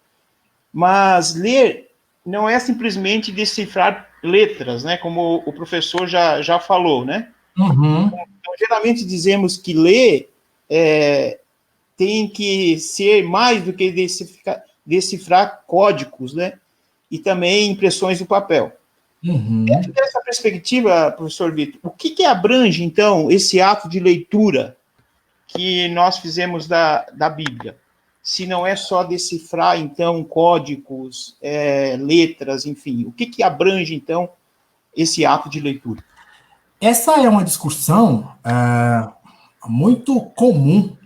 Mas ler não é simplesmente decifrar letras, né, como o professor já falou, né? Então, geralmente dizemos que ler tem que ser mais do que decifrar códigos, né? E também impressões do papel. Dentro dessa perspectiva, professor Vitor, o que abrange, então, esse ato de leitura que nós fizemos da Bíblia? Se não é só decifrar, então, códigos, letras, enfim, o que abrange, então, esse ato de leitura? Essa é uma discussão muito comum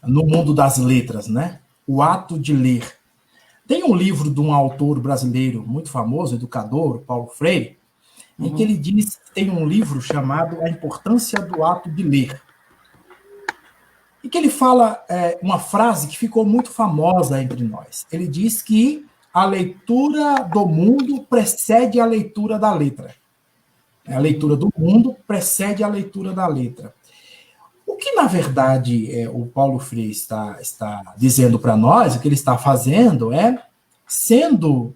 no mundo das letras, né? O ato de ler. Tem um livro de um autor brasileiro muito famoso, educador, Paulo Freire, em que ele diz, tem um livro chamado A Importância do Ato de Ler. E que ele fala uma frase que ficou muito famosa entre nós. Ele diz que a leitura do mundo precede a leitura da letra. A leitura do mundo precede a leitura da letra. O que, na verdade, o Paulo Freire está dizendo para nós, o que ele está fazendo sendo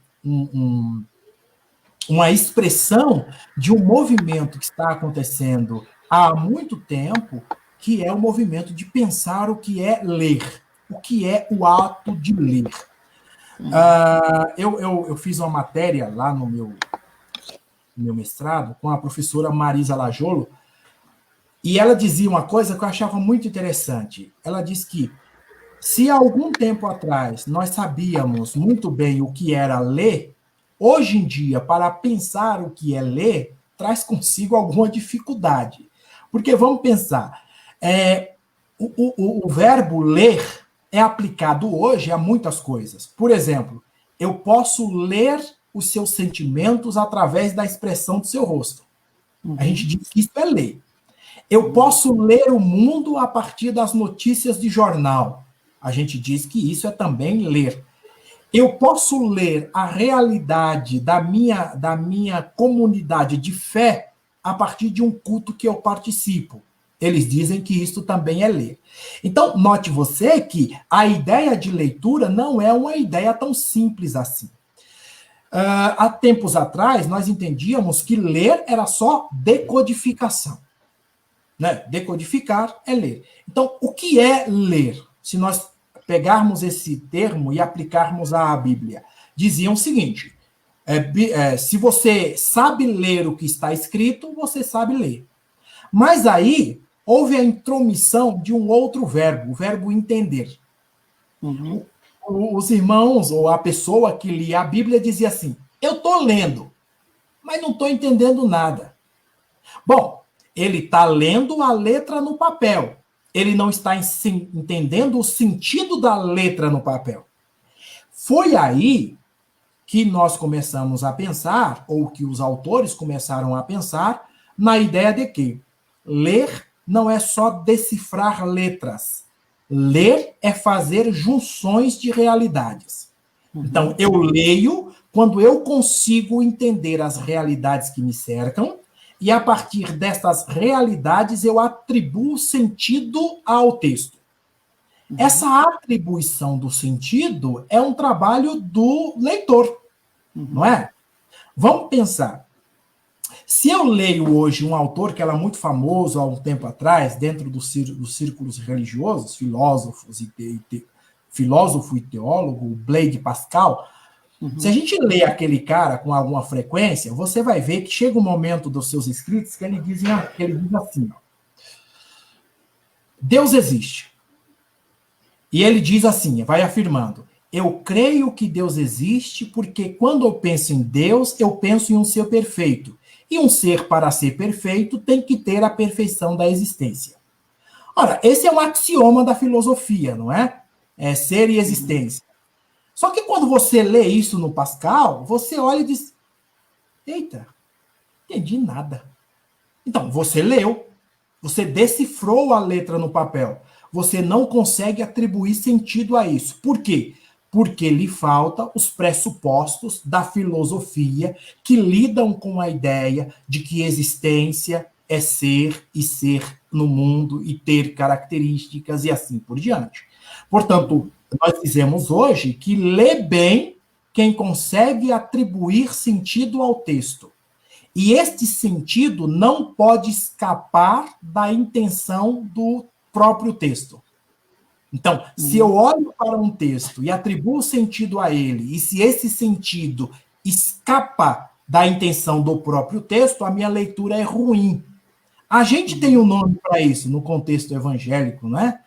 uma expressão de um movimento que está acontecendo há muito tempo, que é o movimento de pensar o que é ler, o que é o ato de ler. Eu fiz uma matéria lá no meu mestrado com a professora Marisa Lajolo, e ela dizia uma coisa que eu achava muito interessante. Ela disse que, se há algum tempo atrás nós sabíamos muito bem o que era ler, hoje em dia, para pensar o que é ler, traz consigo alguma dificuldade. Porque, vamos pensar, o verbo ler é aplicado hoje a muitas coisas. Por exemplo, eu posso ler os seus sentimentos através da expressão do seu rosto. A gente diz que isso é ler. Eu posso ler o mundo a partir das notícias de jornal. A gente diz que isso é também ler. Eu posso ler a realidade da minha comunidade de fé a partir de um culto que eu participo. Eles dizem que isso também é ler. Então, note você que a ideia de leitura não é uma ideia tão simples assim. Há tempos atrás, nós entendíamos que ler era só decodificação. Né? Decodificar é ler. Então, o que é ler? Se nós pegarmos esse termo e aplicarmos à Bíblia, diziam o seguinte, se você sabe ler o que está escrito, você sabe ler. Mas aí, houve a intromissão de um outro verbo, o verbo entender. Os irmãos, ou a pessoa que lia a Bíblia, dizia assim, eu estou lendo, mas não estou entendendo nada. Bom, ele está lendo a letra no papel. ele não está entendendo o sentido da letra no papel. Foi aí que nós começamos a pensar, ou que os autores começaram a pensar, na ideia de que ler não é só decifrar letras. Ler é fazer junções de realidades. Então, eu leio quando eu consigo entender as realidades que me cercam, e a partir dessas realidades eu atribuo sentido ao texto. Essa atribuição do sentido é um trabalho do leitor, não é? Vamos pensar. Se eu leio hoje um autor que era muito famoso há um tempo atrás, dentro dos círculos religiosos, filósofo e teólogo, Blaise Pascal, se a gente lê aquele cara com alguma frequência, você vai ver que chega um momento dos seus escritos que ele diz assim, ó, Deus existe. E ele diz assim, vai afirmando, eu creio que Deus existe porque quando eu penso em Deus, eu penso em um ser perfeito. E um ser, para ser perfeito, tem que ter a perfeição da existência. Ora, esse é um axioma da filosofia, não é? É ser e existência. Só que quando você lê isso no Pascal, você olha e diz, eita, entendi nada. Então, você leu, você decifrou a letra no papel, você não consegue atribuir sentido a isso. Por quê? Porque lhe falta os pressupostos da filosofia que lidam com a ideia de que existência é ser e ser no mundo e ter características e assim por diante. Portanto, nós dizemos hoje que lê bem quem consegue atribuir sentido ao texto. E este sentido não pode escapar da intenção do próprio texto. Então, se eu olho para um texto e atribuo sentido a ele, e se esse sentido escapa da intenção do próprio texto, a minha leitura é ruim. A gente tem um nome para isso no contexto evangélico, não é?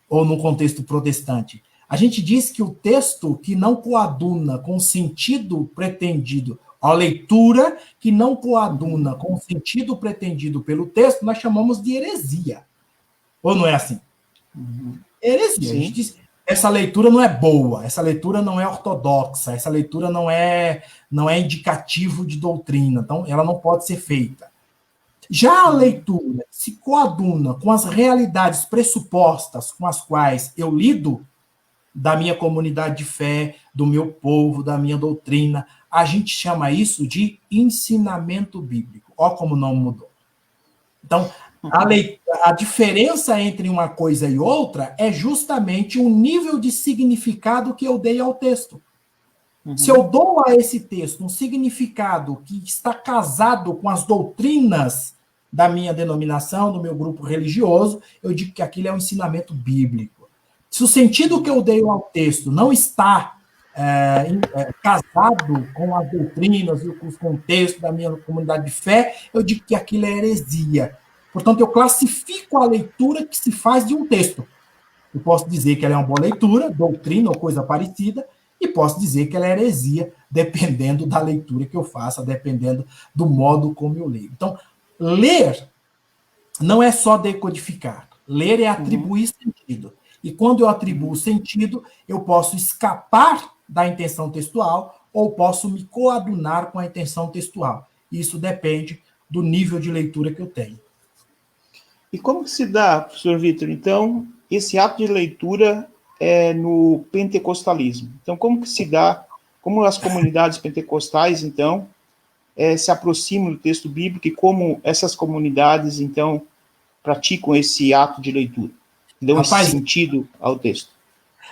Ou no contexto protestante. A gente diz que o texto que não coaduna com o sentido pretendido, a leitura que não coaduna com o sentido pretendido pelo texto, nós chamamos de heresia. Ou não é assim? Heresia. A gente diz, essa leitura não é boa, essa leitura não é ortodoxa, essa leitura não é indicativo de doutrina, então ela não pode ser feita. Já a leitura se coaduna com as realidades pressupostas com as quais eu lido, da minha comunidade de fé, do meu povo, da minha doutrina, a gente chama isso de ensinamento bíblico. Ó como não mudou. Então, a diferença entre uma coisa e outra é justamente o nível de significado que eu dei ao texto. Se eu dou a esse texto um significado que está casado com as doutrinas da minha denominação, do meu grupo religioso, eu digo que aquilo é um ensinamento bíblico. Se o sentido que eu dei ao texto não está casado com as doutrinas e com os contextos da minha comunidade de fé, eu digo que aquilo é heresia. Portanto, eu classifico a leitura que se faz de um texto. Eu posso dizer que ela é uma boa leitura, doutrina ou coisa parecida, e posso dizer que ela é heresia, dependendo da leitura que eu faça, dependendo do modo como eu leio. Então, ler não é só decodificar. Ler é atribuir sentido. E quando eu atribuo sentido, eu posso escapar da intenção textual ou posso me coadunar com a intenção textual. Isso depende do nível de leitura que eu tenho. E como que se dá, professor Vitor, então, esse ato de leitura no pentecostalismo? Então, como que se dá, como as comunidades pentecostais, então, se aproximam do texto bíblico e como essas comunidades, então, praticam esse ato de leitura? Dão esse sentido ao texto.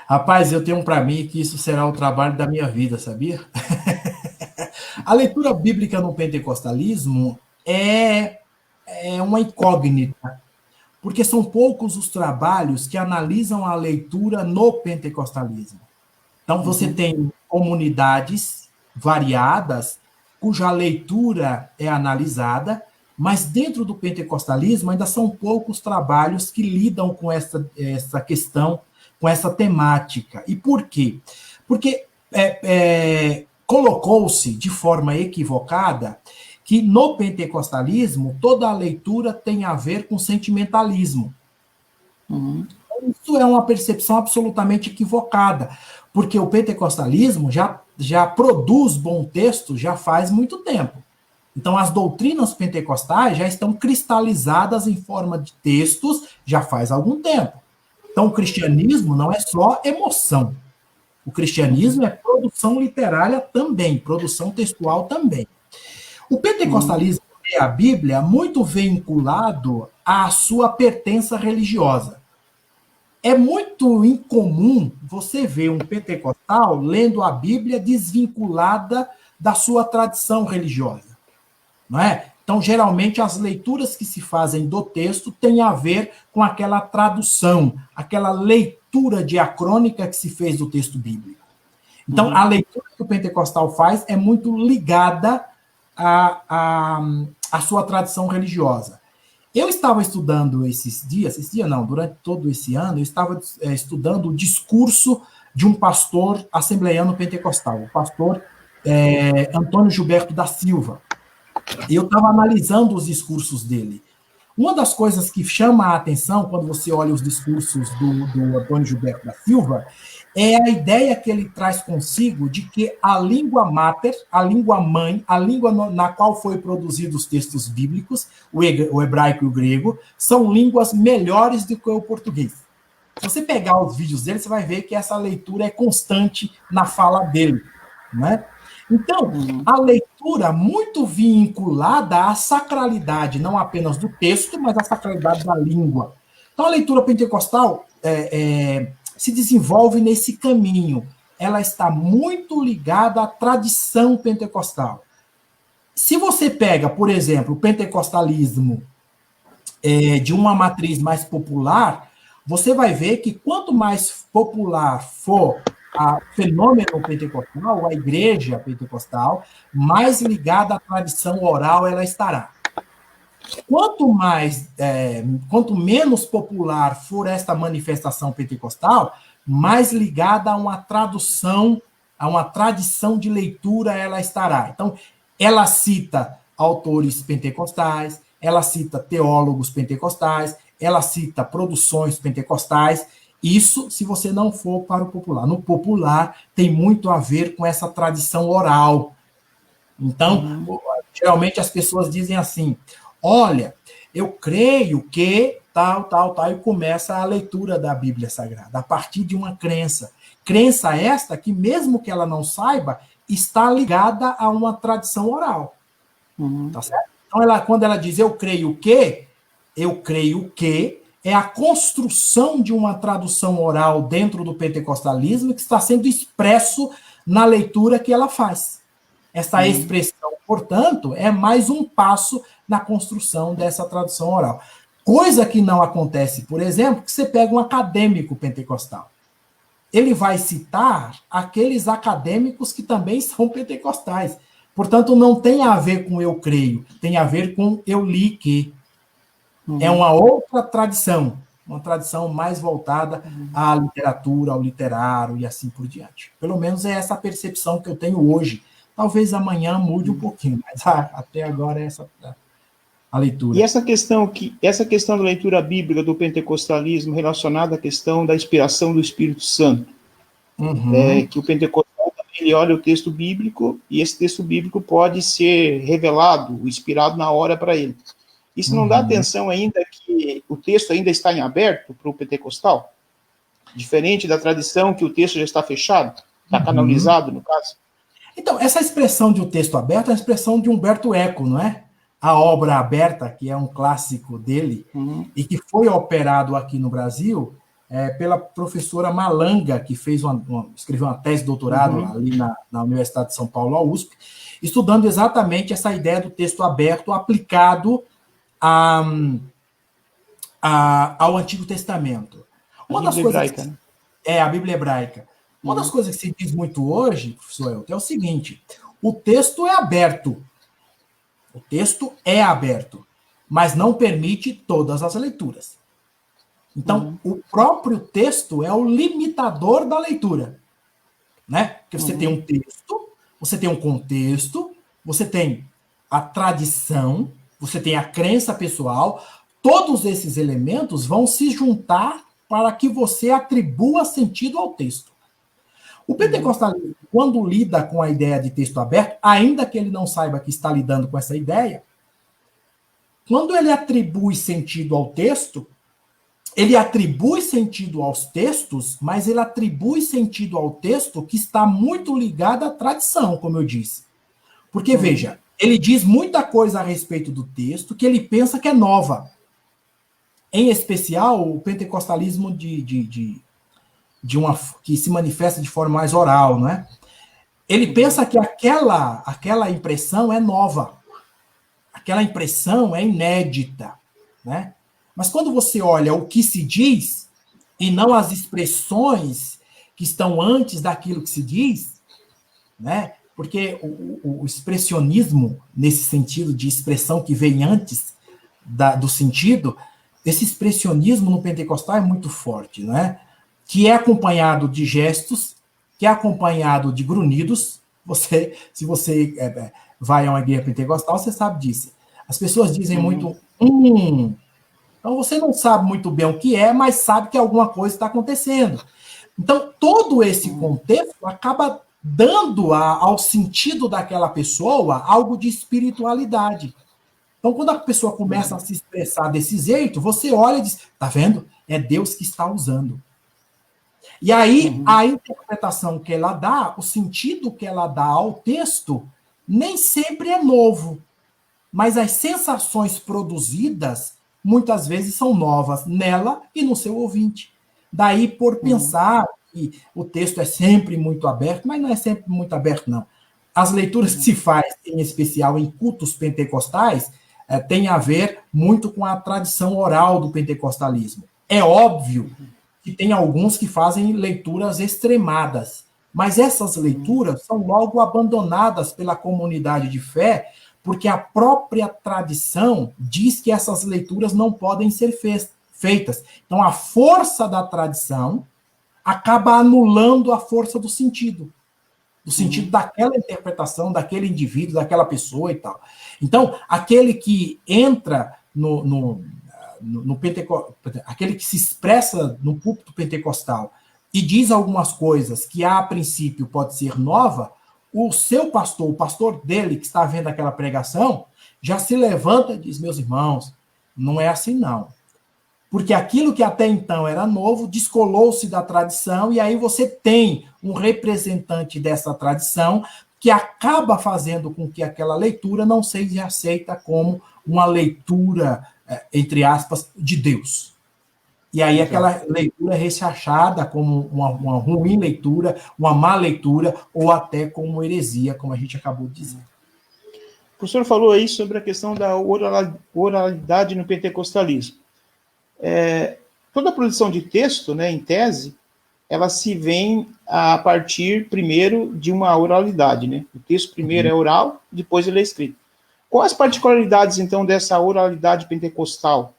Rapaz, eu tenho para mim que isso será o trabalho da minha vida, sabia? A leitura bíblica no pentecostalismo é uma incógnita, porque são poucos os trabalhos que analisam a leitura no pentecostalismo. Então, você tem comunidades variadas, cuja leitura é analisada, mas dentro do pentecostalismo ainda são poucos trabalhos que lidam com essa questão, com essa temática. E por quê? Porque colocou-se de forma equivocada que no pentecostalismo toda a leitura tem a ver com sentimentalismo. Uhum. Isso é uma percepção absolutamente equivocada, porque o pentecostalismo já produz bom texto já faz muito tempo. Então, as doutrinas pentecostais já estão cristalizadas em forma de textos já faz algum tempo. Então, o cristianismo não é só emoção. O cristianismo é produção literária também, produção textual também. O pentecostalismo é a Bíblia muito vinculado à sua pertença religiosa. É muito incomum você ver um pentecostal lendo a Bíblia desvinculada da sua tradição religiosa, não é? Então, geralmente, as leituras que se fazem do texto têm a ver com aquela tradução, aquela leitura diacrônica que se fez do texto bíblico. Então, a leitura que o pentecostal faz é muito ligada à sua tradição religiosa. Eu estava estudando esses dias não, durante todo esse ano, eu estava estudando o discurso de um pastor assembleiano pentecostal, o pastor Antônio Gilberto da Silva. E eu estava analisando os discursos dele. Uma das coisas que chama a atenção quando você olha os discursos do Antônio Gilberto da Silva é a ideia que ele traz consigo de que a língua máter, a língua mãe, a língua na qual foi produzidos os textos bíblicos, o hebraico e o grego, são línguas melhores do que o português. Se você pegar os vídeos dele, você vai ver que essa leitura é constante na fala dele, né? Então, a leitura muito vinculada à sacralidade, não apenas do texto, mas à sacralidade da língua. Então, a leitura pentecostal se desenvolve nesse caminho. Ela está muito ligada à tradição pentecostal. Se você pega, por exemplo, o pentecostalismo de uma matriz mais popular, você vai ver que quanto mais popular for o fenômeno pentecostal, a igreja pentecostal, mais ligada à tradição oral ela estará. Quanto menos popular for esta manifestação pentecostal, mais ligada a uma tradução, a uma tradição de leitura ela estará. Então, ela cita autores pentecostais, ela cita teólogos pentecostais, ela cita produções pentecostais. Isso se você não for para o popular. No popular tem muito a ver com essa tradição oral. Então, geralmente as pessoas dizem assim: olha, eu creio que tal, e começa a leitura da Bíblia Sagrada, a partir de uma crença. Crença esta que, mesmo que ela não saiba, está ligada a uma tradição oral. Tá certo? Então, quando ela diz eu creio que é a construção de uma tradução oral dentro do pentecostalismo que está sendo expresso na leitura que ela faz. Essa expressão, portanto, é mais um passo na construção dessa tradução oral. Coisa que não acontece, por exemplo, que você pega um acadêmico pentecostal. Ele vai citar aqueles acadêmicos que também são pentecostais. Portanto, não tem a ver com eu creio, tem a ver com eu li que. É uma outra tradição, uma tradição mais voltada à literatura, ao literário e assim por diante. Pelo menos é essa a percepção que eu tenho hoje. Talvez amanhã mude um pouquinho, mas até agora é essa a leitura. E essa questão da leitura bíblica do pentecostalismo relacionada à questão da inspiração do Espírito Santo, que o pentecostal ele olha o texto bíblico e esse texto bíblico pode ser revelado, inspirado na hora para ele. Isso não dá atenção ainda que o texto ainda está em aberto para o pentecostal? Diferente da tradição que o texto já está fechado, está canalizado, no caso? Então, essa expressão de um texto aberto é a expressão de Humberto Eco, não é? A obra aberta, que é um clássico dele, e que foi operado aqui no Brasil pela professora Malanga, que escreveu uma tese de doutorado ali na Universidade de São Paulo, a USP, estudando exatamente essa ideia do texto aberto aplicado ao Antigo Testamento. Uma das coisas a Bíblia hebraica. Uma das coisas que se diz muito hoje, professor Elton, é o seguinte: o texto é aberto. O texto é aberto, mas não permite todas as leituras. Então, o próprio texto é o limitador da leitura. Né? Porque você tem um texto, você tem um contexto, você tem a tradição, você tem a crença pessoal, todos esses elementos vão se juntar para que você atribua sentido ao texto. O pentecostalismo, quando lida com a ideia de texto aberto, ainda que ele não saiba que está lidando com essa ideia, quando ele atribui sentido ao texto, ele atribui sentido aos textos, mas ele atribui sentido ao texto que está muito ligado à tradição, como eu disse. Porque, veja, ele diz muita coisa a respeito do texto que ele pensa que é nova. Em especial, o pentecostalismo que se manifesta de forma mais oral, não é? Ele pensa que aquela impressão é nova. Aquela impressão é inédita, né? Mas quando você olha o que se diz, e não as expressões que estão antes daquilo que se diz, né? Porque o expressionismo, nesse sentido de expressão que vem antes do sentido, esse expressionismo no pentecostal é muito forte, né? Que é acompanhado de gestos, que é acompanhado de grunhidos. Se você vai a uma igreja pentecostal, você sabe disso. As pessoas dizem muito Então você não sabe muito bem o que é, mas sabe que alguma coisa está acontecendo. Então, todo esse contexto acaba dando ao sentido daquela pessoa algo de espiritualidade. Então, quando a pessoa começa a se expressar desse jeito, você olha e diz, tá vendo? É Deus que está usando. E aí, a interpretação que ela dá, o sentido que ela dá ao texto, nem sempre é novo. Mas as sensações produzidas, muitas vezes, são novas nela e no seu ouvinte. Daí, por pensar que o texto é sempre muito aberto, mas não é sempre muito aberto, não. As leituras que se faz, em especial em cultos pentecostais, tem a ver muito com a tradição oral do pentecostalismo. É óbvio que tem alguns que fazem leituras extremadas, mas essas leituras são logo abandonadas pela comunidade de fé, porque a própria tradição diz que essas leituras não podem ser feitas. Então, a força da tradição acaba anulando a força do sentido daquela interpretação, daquele indivíduo, daquela pessoa e tal. Então, aquele que entra no aquele que se expressa no púlpito pentecostal e diz algumas coisas que, a princípio, pode ser nova, o seu pastor, o pastor dele que está vendo aquela pregação, já se levanta e diz, meus irmãos, não é assim não. Porque aquilo que até então era novo, descolou-se da tradição, e aí você tem um representante dessa tradição que acaba fazendo com que aquela leitura não seja aceita como uma leitura, entre aspas, de Deus. E aí aquela leitura é rechachada como uma ruim leitura, uma má leitura, ou até como heresia, como a gente acabou de dizer. O professor falou aí sobre a questão da oralidade no pentecostalismo. Toda a produção de texto, né, em tese, ela se vem a partir, primeiro, de uma oralidade. Né? O texto primeiro é oral, depois ele é escrito. Quais as particularidades, então, dessa oralidade pentecostal?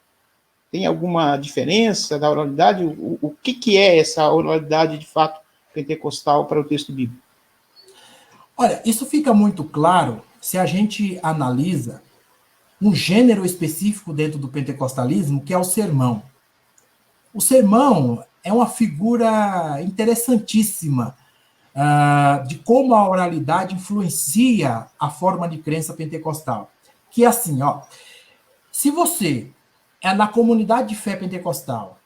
Tem alguma diferença da oralidade? O que é essa oralidade, de fato, pentecostal para o texto bíblico? Olha, isso fica muito claro se a gente analisa um gênero específico dentro do pentecostalismo, que é o sermão. O sermão é uma figura interessantíssima de como a oralidade influencia a forma de crença pentecostal. Que é assim, se você na comunidade de fé pentecostal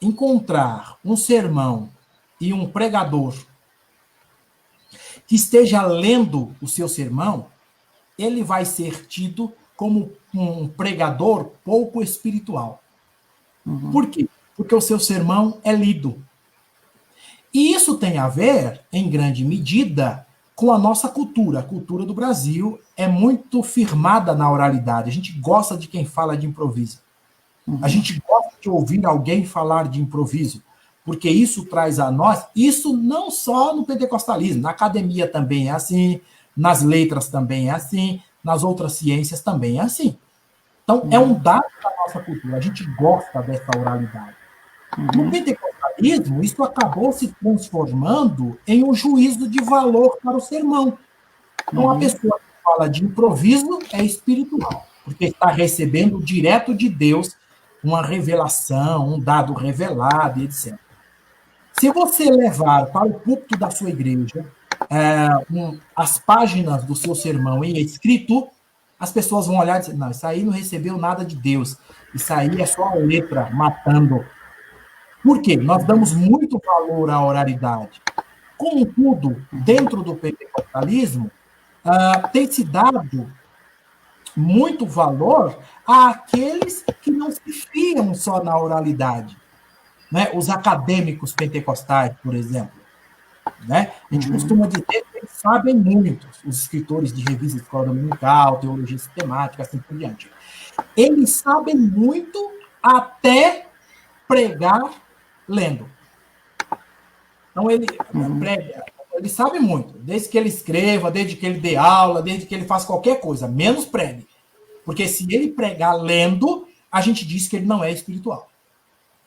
encontrar um sermão e um pregador que esteja lendo o seu sermão, ele vai ser tido como um pregador pouco espiritual. Por quê? Porque o seu sermão é lido. E isso tem a ver, em grande medida, com a nossa cultura. A cultura do Brasil é muito firmada na oralidade. A gente gosta de quem fala de improviso. A gente gosta de ouvir alguém falar de improviso, porque isso traz a nós, isso não só no pentecostalismo, na academia também é assim, nas letras também é assim, nas outras ciências também é assim. Então, é um dado da nossa cultura, a gente gosta dessa oralidade. No pentecostalismo, isso acabou se transformando em um juízo de valor para o sermão. Então, a pessoa que fala de improviso é espiritual, porque está recebendo direto de Deus uma revelação, um dado revelado, etc. Se você levar para o púlpito da sua igreja as páginas do seu sermão em escrito, as pessoas vão olhar e dizer, não, isso aí não recebeu nada de Deus, isso aí é só a letra matando. Por quê? Nós damos muito valor à oralidade. Contudo, dentro do pentecostalismo, tem se dado muito valor àqueles que não se fiam só na oralidade. Né? Os acadêmicos pentecostais, por exemplo. Né? A gente costuma dizer que eles sabem muito, os escritores de revista de escola dominical, teologia sistemática, assim por diante. Eles sabem muito até pregar lendo. Então, ele prega, ele sabe muito, desde que ele escreva, desde que ele dê aula, desde que ele faça qualquer coisa, menos pregue. Porque se ele pregar lendo, a gente diz que ele não é espiritual.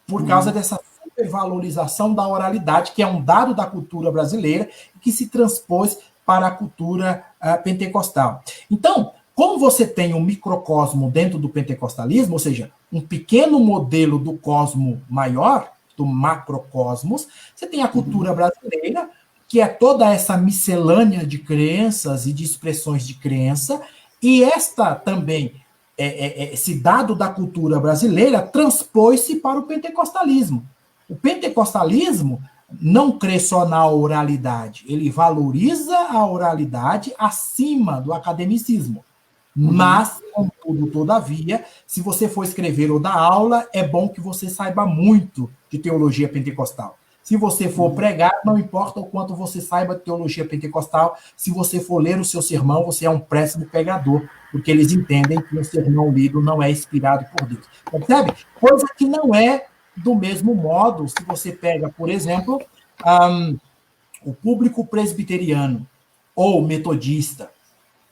Por causa dessa supervalorização da oralidade, que é um dado da cultura brasileira, que se transpôs para a cultura pentecostal. Então, como você tem um microcosmo dentro do pentecostalismo, ou seja, um pequeno modelo do cosmo maior, do macrocosmos, você tem a cultura brasileira, que é toda essa miscelânea de crenças e de expressões de crença, e esta também, esse dado da cultura brasileira, transpôs-se para o pentecostalismo. O pentecostalismo não crê só na oralidade, ele valoriza a oralidade acima do academicismo. Mas, contudo, todavia, se você for escrever ou dar aula, é bom que você saiba muito de teologia pentecostal. Se você for pregar, não importa o quanto você saiba de teologia pentecostal, se você for ler o seu sermão, você é um péssimo pregador, porque eles entendem que o sermão lido não é inspirado por Deus. Percebe? Coisa que não é do mesmo modo se você pega, por exemplo, o público presbiteriano ou metodista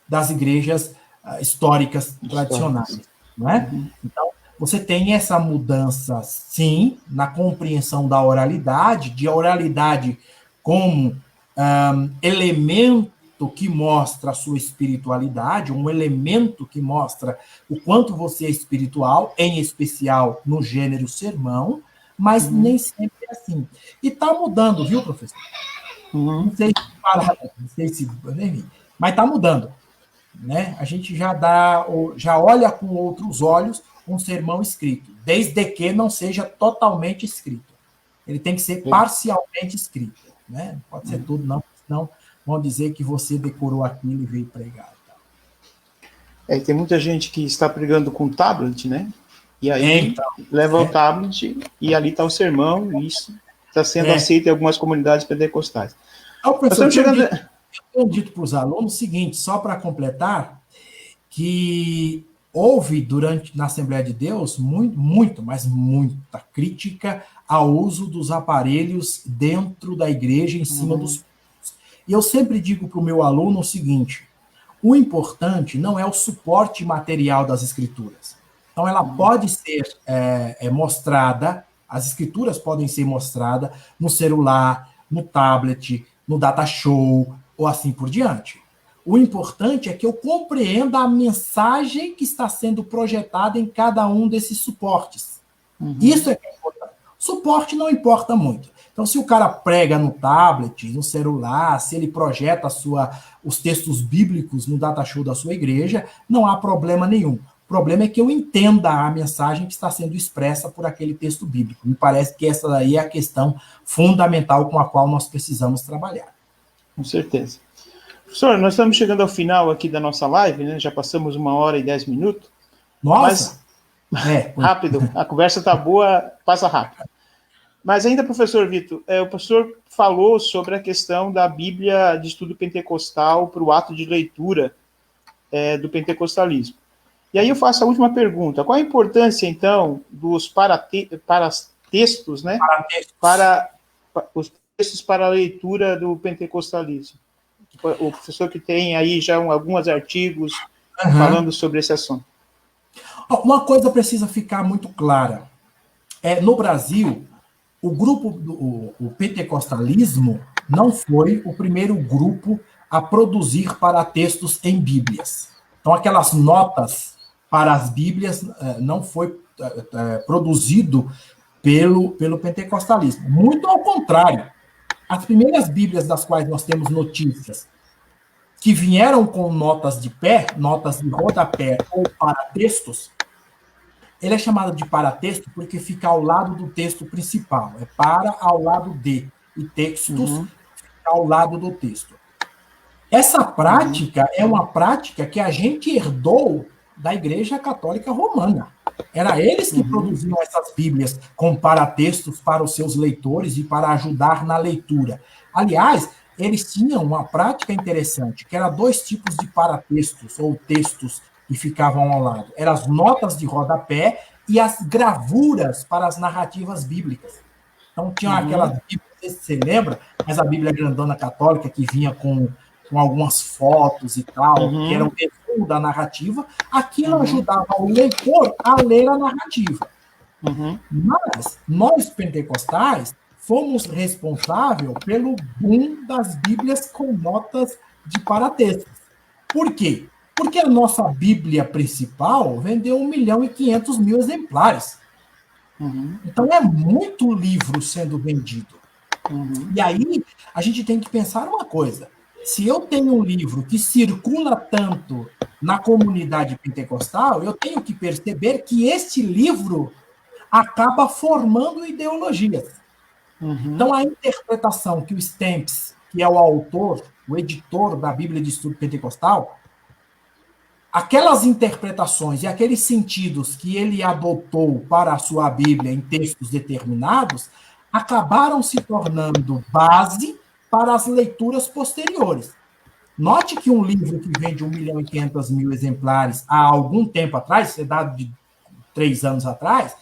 das igrejas históricas tradicionais. Não é? Então, você tem essa mudança, sim, na compreensão da oralidade, de oralidade como elemento que mostra a sua espiritualidade, um elemento que mostra o quanto você é espiritual, em especial no gênero sermão, mas nem sempre é assim. E está mudando, viu, professor? Não sei se fala, não sei se... Mas está mudando. Né? A gente já olha com outros olhos um sermão escrito, desde que não seja totalmente escrito. Ele tem que ser parcialmente escrito. Né? Não pode ser tudo, não, senão vão dizer que você decorou aquilo e veio pregar. Tem muita gente que está pregando com tablet, né? E aí leva o tablet e ali está o sermão, e isso está sendo aceito em algumas comunidades pentecostais. Professor, eu tenho dito para os alunos o seguinte, só para completar, que houve na Assembleia de Deus mas muita crítica ao uso dos aparelhos dentro da igreja, em cima dos púlpitos. E eu sempre digo para o meu aluno o seguinte, o importante não é o suporte material das escrituras. Então, ela pode ser mostrada, as escrituras podem ser mostradas no celular, no tablet, no data show, ou assim por diante. O importante é que eu compreenda a mensagem que está sendo projetada em cada um desses suportes. Isso é que é importante. Suporte não importa muito. Então, se o cara prega no tablet, no celular, se ele projeta os textos bíblicos no data show da sua igreja, não há problema nenhum. O problema é que eu entenda a mensagem que está sendo expressa por aquele texto bíblico. Me parece que essa daí é a questão fundamental com a qual nós precisamos trabalhar. Com certeza. Professor, nós estamos chegando ao final aqui da nossa live, né? Já passamos 1h10. Nossa! Rápido, a conversa está boa, passa rápido. Mas ainda, professor Vitor, o professor falou sobre a questão da Bíblia de estudo pentecostal para o ato de leitura do pentecostalismo. E aí eu faço a última pergunta. Qual a importância, então, dos paratextos, né? Para os textos para a leitura do pentecostalismo? O professor que tem aí já alguns artigos falando sobre esse assunto. Uma coisa precisa ficar muito clara. No Brasil, o pentecostalismo não foi o primeiro grupo a produzir paratextos em Bíblias. Então, aquelas notas para as Bíblias não foi produzido pelo pentecostalismo. Muito ao contrário. As primeiras Bíblias das quais nós temos notícias, que vieram com notas de pé, notas de rodapé ou paratextos, ele é chamado de paratexto porque fica ao lado do texto principal. É para ao lado de, e textos fica ao lado do texto. Essa prática é uma prática que a gente herdou da Igreja Católica Romana. Era eles que produziam essas Bíblias com paratextos para os seus leitores e para ajudar na leitura. Aliás, eles tinham uma prática interessante, que era 2 tipos de paratextos, ou textos que ficavam ao lado. Eram as notas de rodapé e as gravuras para as narrativas bíblicas. Então, tinha aquelas Bíblias, não sei se você lembra, mas a Bíblia grandona católica que vinha com algumas fotos e tal, que era um resumo da narrativa, aquilo ajudava o leitor a ler a narrativa. Mas nós, pentecostais, fomos responsáveis pelo boom das Bíblias com notas de paratextos. Por quê? Porque a nossa Bíblia principal vendeu 1.500.000 exemplares. Então é muito livro sendo vendido. E aí a gente tem que pensar uma coisa. Se eu tenho um livro que circula tanto na comunidade pentecostal, eu tenho que perceber que este livro acaba formando ideologias. Então, a interpretação que o Stamps, que é o autor, o editor da Bíblia de Estudo Pentecostal, aquelas interpretações e aqueles sentidos que ele adotou para a sua Bíblia em textos determinados, acabaram se tornando base para as leituras posteriores. Note que um livro que vende 1.500.000 exemplares há algum tempo atrás, é dado de 3 anos atrás,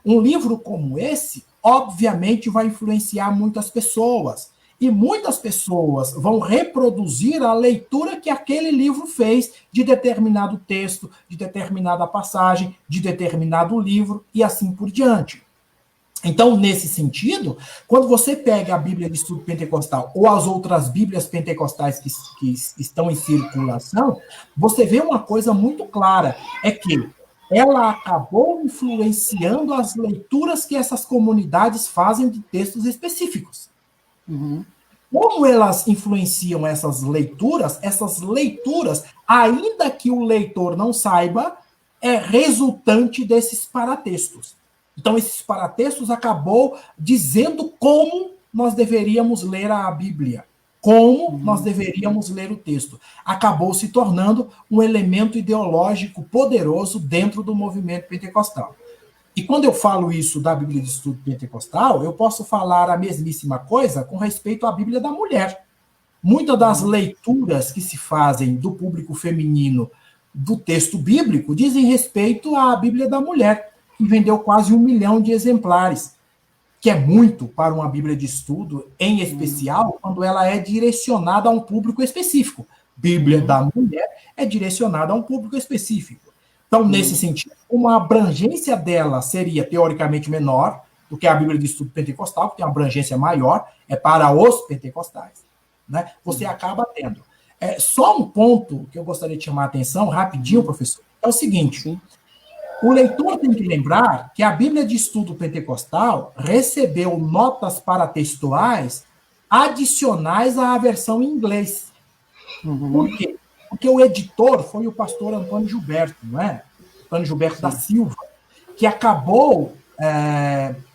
um livro como esse, obviamente, vai influenciar muitas pessoas. E muitas pessoas vão reproduzir a leitura que aquele livro fez de determinado texto, de determinada passagem, de determinado livro, e assim por diante. Então, nesse sentido, quando você pega a Bíblia de Estudo Pentecostal ou as outras Bíblias pentecostais que estão em circulação, você vê uma coisa muito clara, é que ela acabou influenciando as leituras que essas comunidades fazem de textos específicos. Como elas influenciam essas leituras, ainda que o leitor não saiba, é resultante desses paratextos. Então, esses paratextos acabou dizendo como nós deveríamos ler a Bíblia, como nós deveríamos ler o texto. Acabou se tornando um elemento ideológico poderoso dentro do movimento pentecostal. E quando eu falo isso da Bíblia de Estudo Pentecostal, eu posso falar a mesmíssima coisa com respeito à Bíblia da Mulher. Muitas das leituras que se fazem do público feminino do texto bíblico dizem respeito à Bíblia da Mulher, que vendeu quase 1 milhão de exemplares, que é muito para uma Bíblia de estudo, em especial quando ela é direcionada a um público específico. Bíblia da Mulher é direcionada a um público específico. Então, nesse sentido, uma abrangência dela seria teoricamente menor do que a Bíblia de Estudo Pentecostal, que tem uma abrangência maior, é para os pentecostais. Né? Você acaba tendo. Só um ponto que eu gostaria de chamar a atenção, rapidinho, professor, é o seguinte. O leitor tem que lembrar que a Bíblia de Estudo Pentecostal recebeu notas paratextuais adicionais à versão em inglês. Por quê? Porque o editor foi o pastor Antônio Gilberto, não é? Antônio Gilberto da Silva, que acabou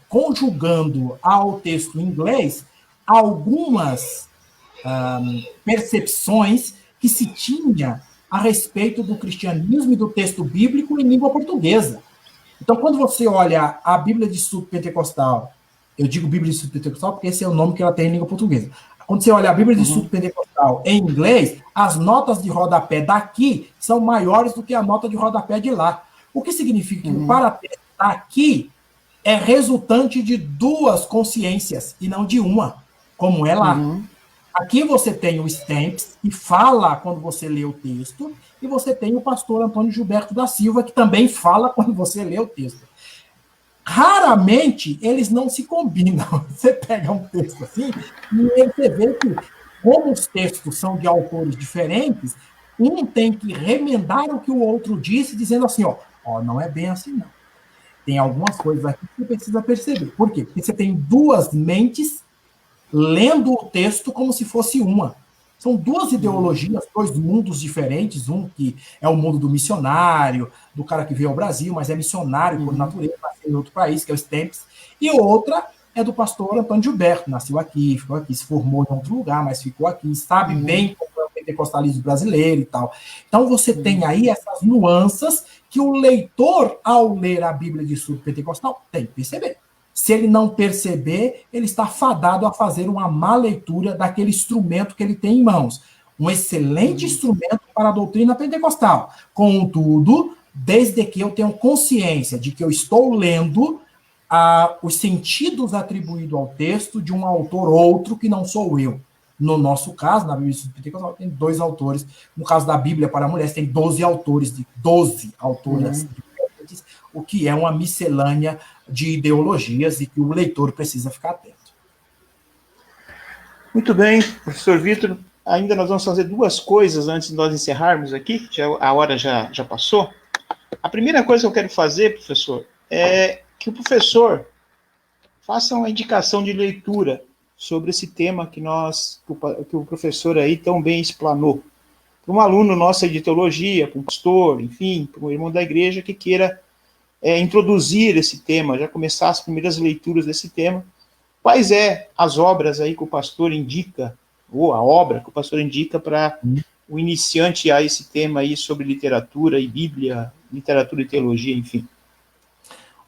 conjugando ao texto em inglês algumas percepções que se tinha a respeito do cristianismo e do texto bíblico em língua portuguesa. Então, quando você olha a Bíblia de Estudo Pentecostal, eu digo Bíblia de Estudo Pentecostal porque esse é o nome que ela tem em língua portuguesa. Quando você olha a Bíblia de Estudo Pentecostal em inglês, as notas de rodapé daqui são maiores do que a nota de rodapé de lá. O que significa que o paratexto daqui é resultante de 2 consciências e não de uma, como é lá. Aqui você tem o Stamps, que fala quando você lê o texto, e você tem o pastor Antônio Gilberto da Silva, que também fala quando você lê o texto. Raramente eles não se combinam. Você pega um texto assim, e você vê que, como os textos são de autores diferentes, um tem que remendar o que o outro disse, dizendo assim, ó, não é bem assim, não. tem algumas coisas aqui que você precisa perceber. Por quê? Porque você tem duas mentes lendo o texto como se fosse uma. São duas ideologias, dois mundos diferentes, um que é o mundo do missionário, do cara que veio ao Brasil, mas é missionário por natureza, nasceu em outro país, que é o Stamps, e outra é do pastor Antônio Gilberto, nasceu aqui, ficou aqui, se formou em outro lugar, mas ficou aqui, sabe bem como é o pentecostalismo brasileiro e tal. Então você tem aí essas nuances que o leitor, ao ler a Bíblia de Estudo Pentecostal, tem que perceber. Se ele não perceber, ele está fadado a fazer uma má leitura daquele instrumento que ele tem em mãos. Um excelente instrumento para a doutrina pentecostal. Contudo, desde que eu tenha consciência de que eu estou lendo os sentidos atribuídos ao texto de um autor outro que não sou eu. No nosso caso, na Bíblia Pentecostal, tem 2 autores. No caso da Bíblia para Mulheres, tem 12 autores, 12 autoras diferentes, o que é uma miscelânea de ideologias e que o leitor precisa ficar atento. Muito bem, professor Vitor. Ainda nós vamos fazer 2 coisas antes de nós encerrarmos aqui, a hora já passou. A primeira coisa que eu quero fazer, professor, é que o professor faça uma indicação de leitura sobre esse tema que o professor aí tão bem explanou. Para um aluno nosso de teologia, para um pastor, enfim, para um irmão da igreja que queira introduzir esse tema, já começar as primeiras leituras desse tema. Quais as obras aí que o pastor indica, ou a obra que o pastor indica para o iniciante a esse tema aí sobre literatura e Bíblia, literatura e teologia, enfim?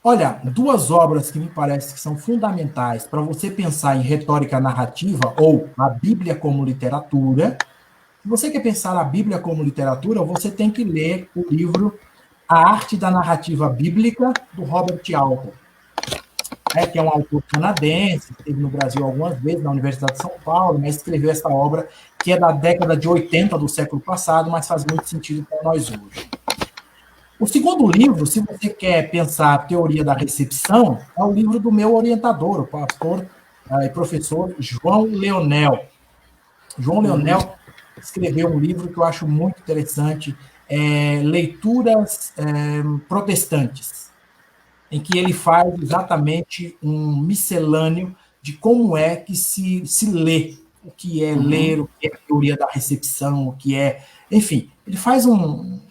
Olha, 2 obras que me parece que são fundamentais para você pensar em retórica narrativa ou a Bíblia como literatura. Se você quer pensar a Bíblia como literatura, você tem que ler o livro A Arte da Narrativa Bíblica, do Robert Alton, que é um autor canadense, que esteve no Brasil algumas vezes, na Universidade de São Paulo, mas escreveu essa obra que é da década de 80 do século passado, mas faz muito sentido para nós hoje. O segundo livro, se você quer pensar a teoria da recepção, é o livro do meu orientador, o pastor e professor João Leonel. João Leonel escreveu um livro que eu acho muito interessante, Leituras Protestantes, em que ele faz exatamente um miscelâneo de como é que se lê, o que é ler, o que é a teoria da recepção, o que é... Enfim, ele faz um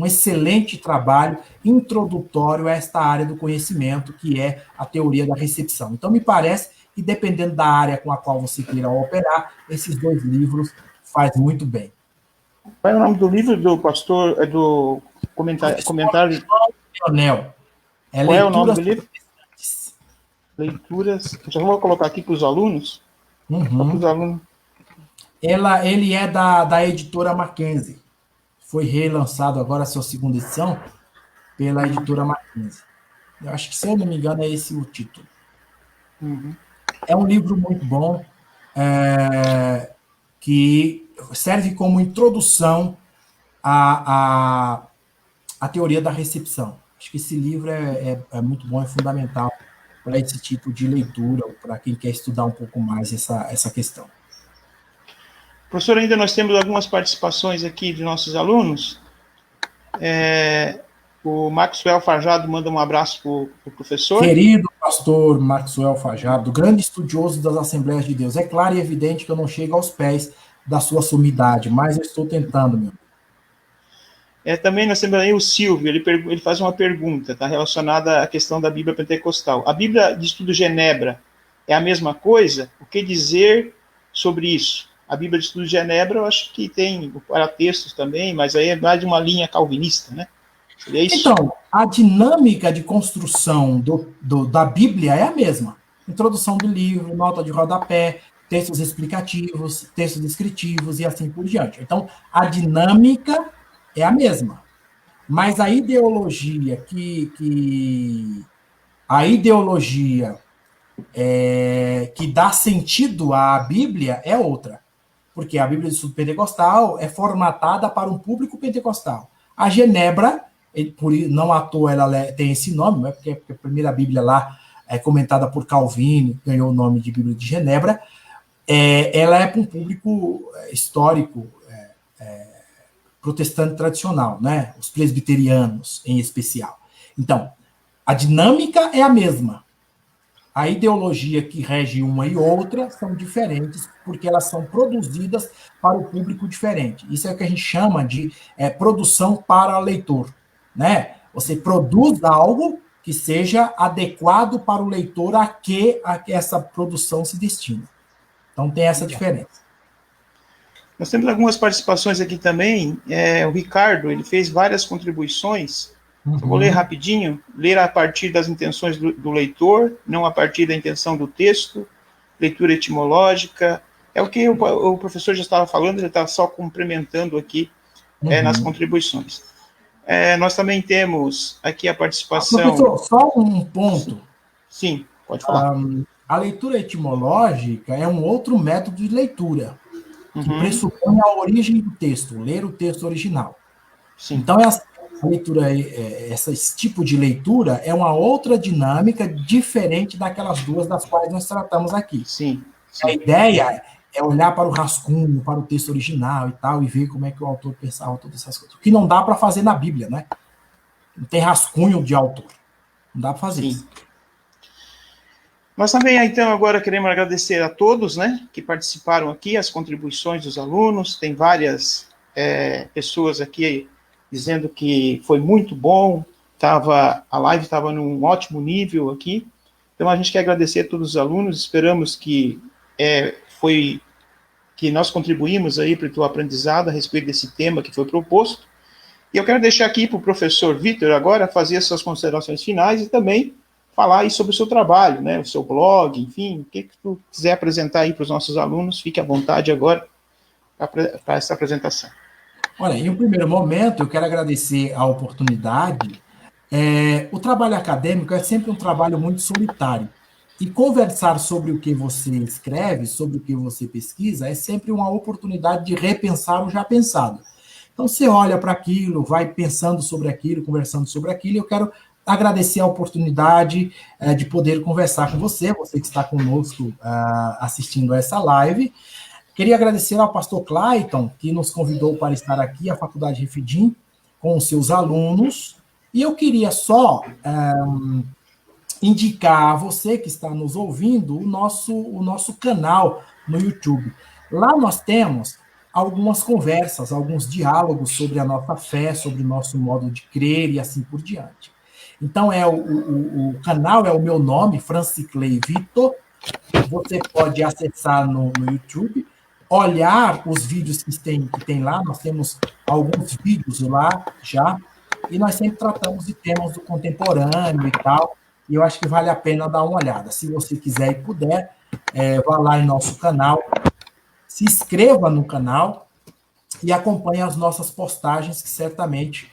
excelente trabalho introdutório a esta área do conhecimento, que é a teoria da recepção. Então, me parece que, dependendo da área com a qual você queira operar, esses 2 livros faz muito bem. Qual é o nome do livro do pastor, do comentário? Leonel. Qual é o nome do livro? Leituras. Já vou colocar aqui para os alunos. Para os alunos. Ele é da editora Mackenzie. Foi relançado agora a sua 2ª edição pela editora Mackenzie. Eu acho que, se eu não me engano, é esse o título. É um livro muito bom, que serve como introdução à teoria da recepção. Acho que esse livro é muito bom, é fundamental para esse tipo de leitura, para quem quer estudar um pouco mais essa questão. Professor, ainda nós temos algumas participações aqui de nossos alunos. O Maxwell Fajardo manda um abraço para o professor. Querido pastor Maxwell Fajardo, grande estudioso das Assembleias de Deus. É claro e evidente que eu não chego aos pés da sua sumidade, mas eu estou tentando, meu. Também nós temos aí o Silvio, ele faz uma pergunta, está relacionada à questão da Bíblia Pentecostal. A Bíblia de Estudo Genebra é a mesma coisa? O que dizer sobre isso? A Bíblia de Estudo Genebra, eu acho que tem paratextos também, mas aí é mais de uma linha calvinista, né? Seria isso? Então, a dinâmica de construção da Bíblia é a mesma. Introdução do livro, nota de rodapé, textos explicativos, textos descritivos e assim por diante. Então, a dinâmica é a mesma. Mas a ideologia que dá sentido à Bíblia é outra. Porque a Bíblia de Estudo Pentecostal é formatada para um público pentecostal. A Genebra, não à toa ela tem esse nome, não é porque a primeira Bíblia lá é comentada por Calvino, ganhou o nome de Bíblia de Genebra, ela é para um público histórico, protestante tradicional, né? Os presbiterianos em especial. Então, A dinâmica é a mesma. A ideologia que rege uma e outra são diferentes, porque elas são produzidas para o público diferente. Isso é o que a gente chama de produção para leitor, né? Você produz algo que seja adequado para o leitor a que essa produção se destina. Então, tem essa diferença. Nós temos algumas participações aqui também. O Ricardo, ele fez várias contribuições. Eu vou ler rapidinho. Ler a partir das intenções do leitor, não a partir da intenção do texto. Leitura etimológica. É o que o professor já estava falando, ele está só complementando aqui nas contribuições. Nós também temos aqui a participação... Professor, só um ponto. Sim, pode falar. A leitura etimológica é um outro método de leitura, que pressupõe a origem do texto, ler o texto original. Sim. Então, esse tipo de leitura é uma outra dinâmica diferente daquelas duas das quais nós tratamos aqui. Sim. A ideia é olhar para o rascunho, para o texto original e tal, e ver como é que o autor pensava todas essas coisas. O que não dá para fazer na Bíblia, né? Não tem rascunho de autor. Não dá para fazer isso. Nós também, então, agora queremos agradecer a todos, né, que participaram aqui, as contribuições dos alunos. Tem várias pessoas aqui dizendo que foi muito bom, a live estava num ótimo nível aqui. Então, a gente quer agradecer a todos os alunos, esperamos que nós contribuímos aí para o teu aprendizado a respeito desse tema que foi proposto. E eu quero deixar aqui para o professor Vitor agora fazer as suas considerações finais e também falar aí sobre o seu trabalho, né, o seu blog, enfim, o que tu quiser apresentar aí para os nossos alunos, fique à vontade agora para essa apresentação. Olha, em um primeiro momento, eu quero agradecer a oportunidade. O trabalho acadêmico é sempre um trabalho muito solitário. E conversar sobre o que você escreve, sobre o que você pesquisa, é sempre uma oportunidade de repensar o já pensado. Então, você olha para aquilo, vai pensando sobre aquilo, conversando sobre aquilo, e eu quero agradecer a oportunidade de poder conversar com você que está conosco assistindo a essa live. Queria agradecer ao pastor Clayton, que nos convidou para estar aqui, à Faculdade Refidim, com os seus alunos. E eu queria só indicar a você que está nos ouvindo o nosso canal no YouTube. Lá nós temos algumas conversas, alguns diálogos sobre a nossa fé, sobre o nosso modo de crer e assim por diante. Então, o canal é o meu nome, Franciclay Vitor. Você pode acessar no YouTube, olhar os vídeos que tem lá. Nós temos alguns vídeos lá já, e nós sempre tratamos de temas do contemporâneo e tal, e eu acho que vale a pena dar uma olhada. Se você quiser e puder, vá lá em nosso canal, se inscreva no canal e acompanhe as nossas postagens, que certamente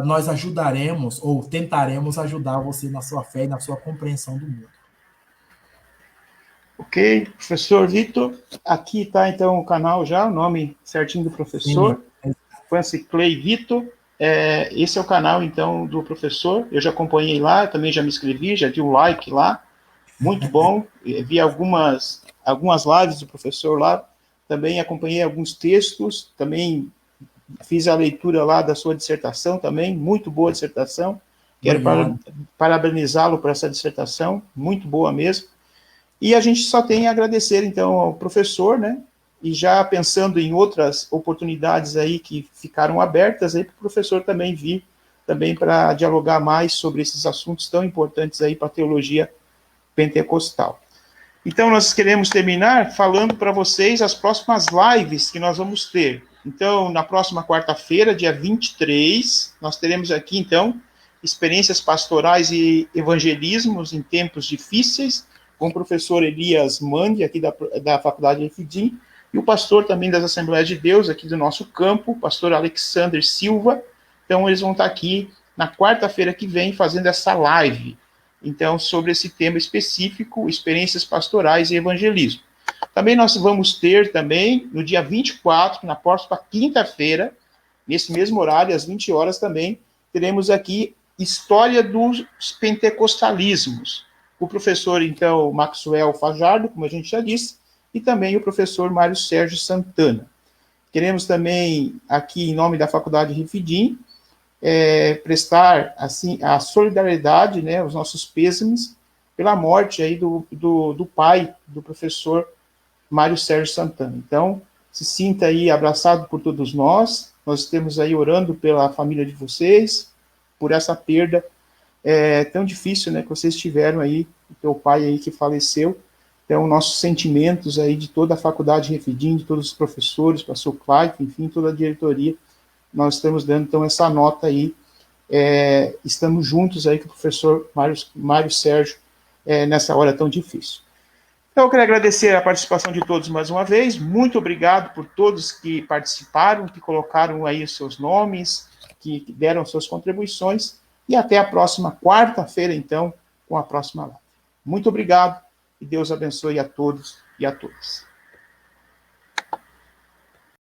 nós ajudaremos, ou tentaremos ajudar você na sua fé e na sua compreensão do mundo. Ok, professor Vitor, aqui está então o canal já, o nome certinho do professor, Franciclay Vitor. Esse é o canal então do professor, eu já acompanhei lá, também já me inscrevi, já dei um like lá, muito bom, vi algumas lives do professor lá, também acompanhei alguns textos, também fiz a leitura lá da sua dissertação também, muito boa dissertação. Quero parabenizá-lo por essa dissertação, muito boa mesmo. E a gente só tem a agradecer, então, ao professor, né? E já pensando em outras oportunidades aí que ficaram abertas aí para o professor também vir, também para dialogar mais sobre esses assuntos tão importantes aí para a teologia pentecostal. Então, nós queremos terminar falando para vocês as próximas lives que nós vamos ter. Então, na próxima quarta-feira, dia 23, nós teremos aqui, então, experiências pastorais e evangelismos em tempos difíceis, com o professor Elias Mandi, aqui da Faculdade Refidim, e o pastor também das Assembleias de Deus, aqui do nosso campo, o pastor Alexander Silva. Então, eles vão estar aqui na quarta-feira que vem, fazendo essa live, então, sobre esse tema específico, experiências pastorais e evangelismo. Também nós vamos ter também, no dia 24, na próxima quinta-feira, nesse mesmo horário, às 20 horas também, teremos aqui História dos Pentecostalismos. O professor, então, Maxwell Fajardo, como a gente já disse, e também o professor Mário Sérgio Santana. Queremos também, aqui, em nome da Faculdade Refidim, prestar, assim, a solidariedade, né, os nossos pêsames pela morte aí do pai do professor Mário Sérgio Santana. Então, se sinta aí abraçado por todos nós estamos aí orando pela família de vocês, por essa perda tão difícil, né, que vocês tiveram aí, o teu pai aí que faleceu. Então, nossos sentimentos aí de toda a faculdade Refidim, de todos os professores, pastor Clyde, enfim, toda a diretoria, nós estamos dando, então, essa nota aí, estamos juntos aí com o professor Mário Sérgio, nessa hora tão difícil. Então, eu quero agradecer a participação de todos mais uma vez, muito obrigado por todos que participaram, que colocaram aí os seus nomes, que deram suas contribuições, e até a próxima quarta-feira, então, com a próxima live. Muito obrigado, e Deus abençoe a todos e a todas.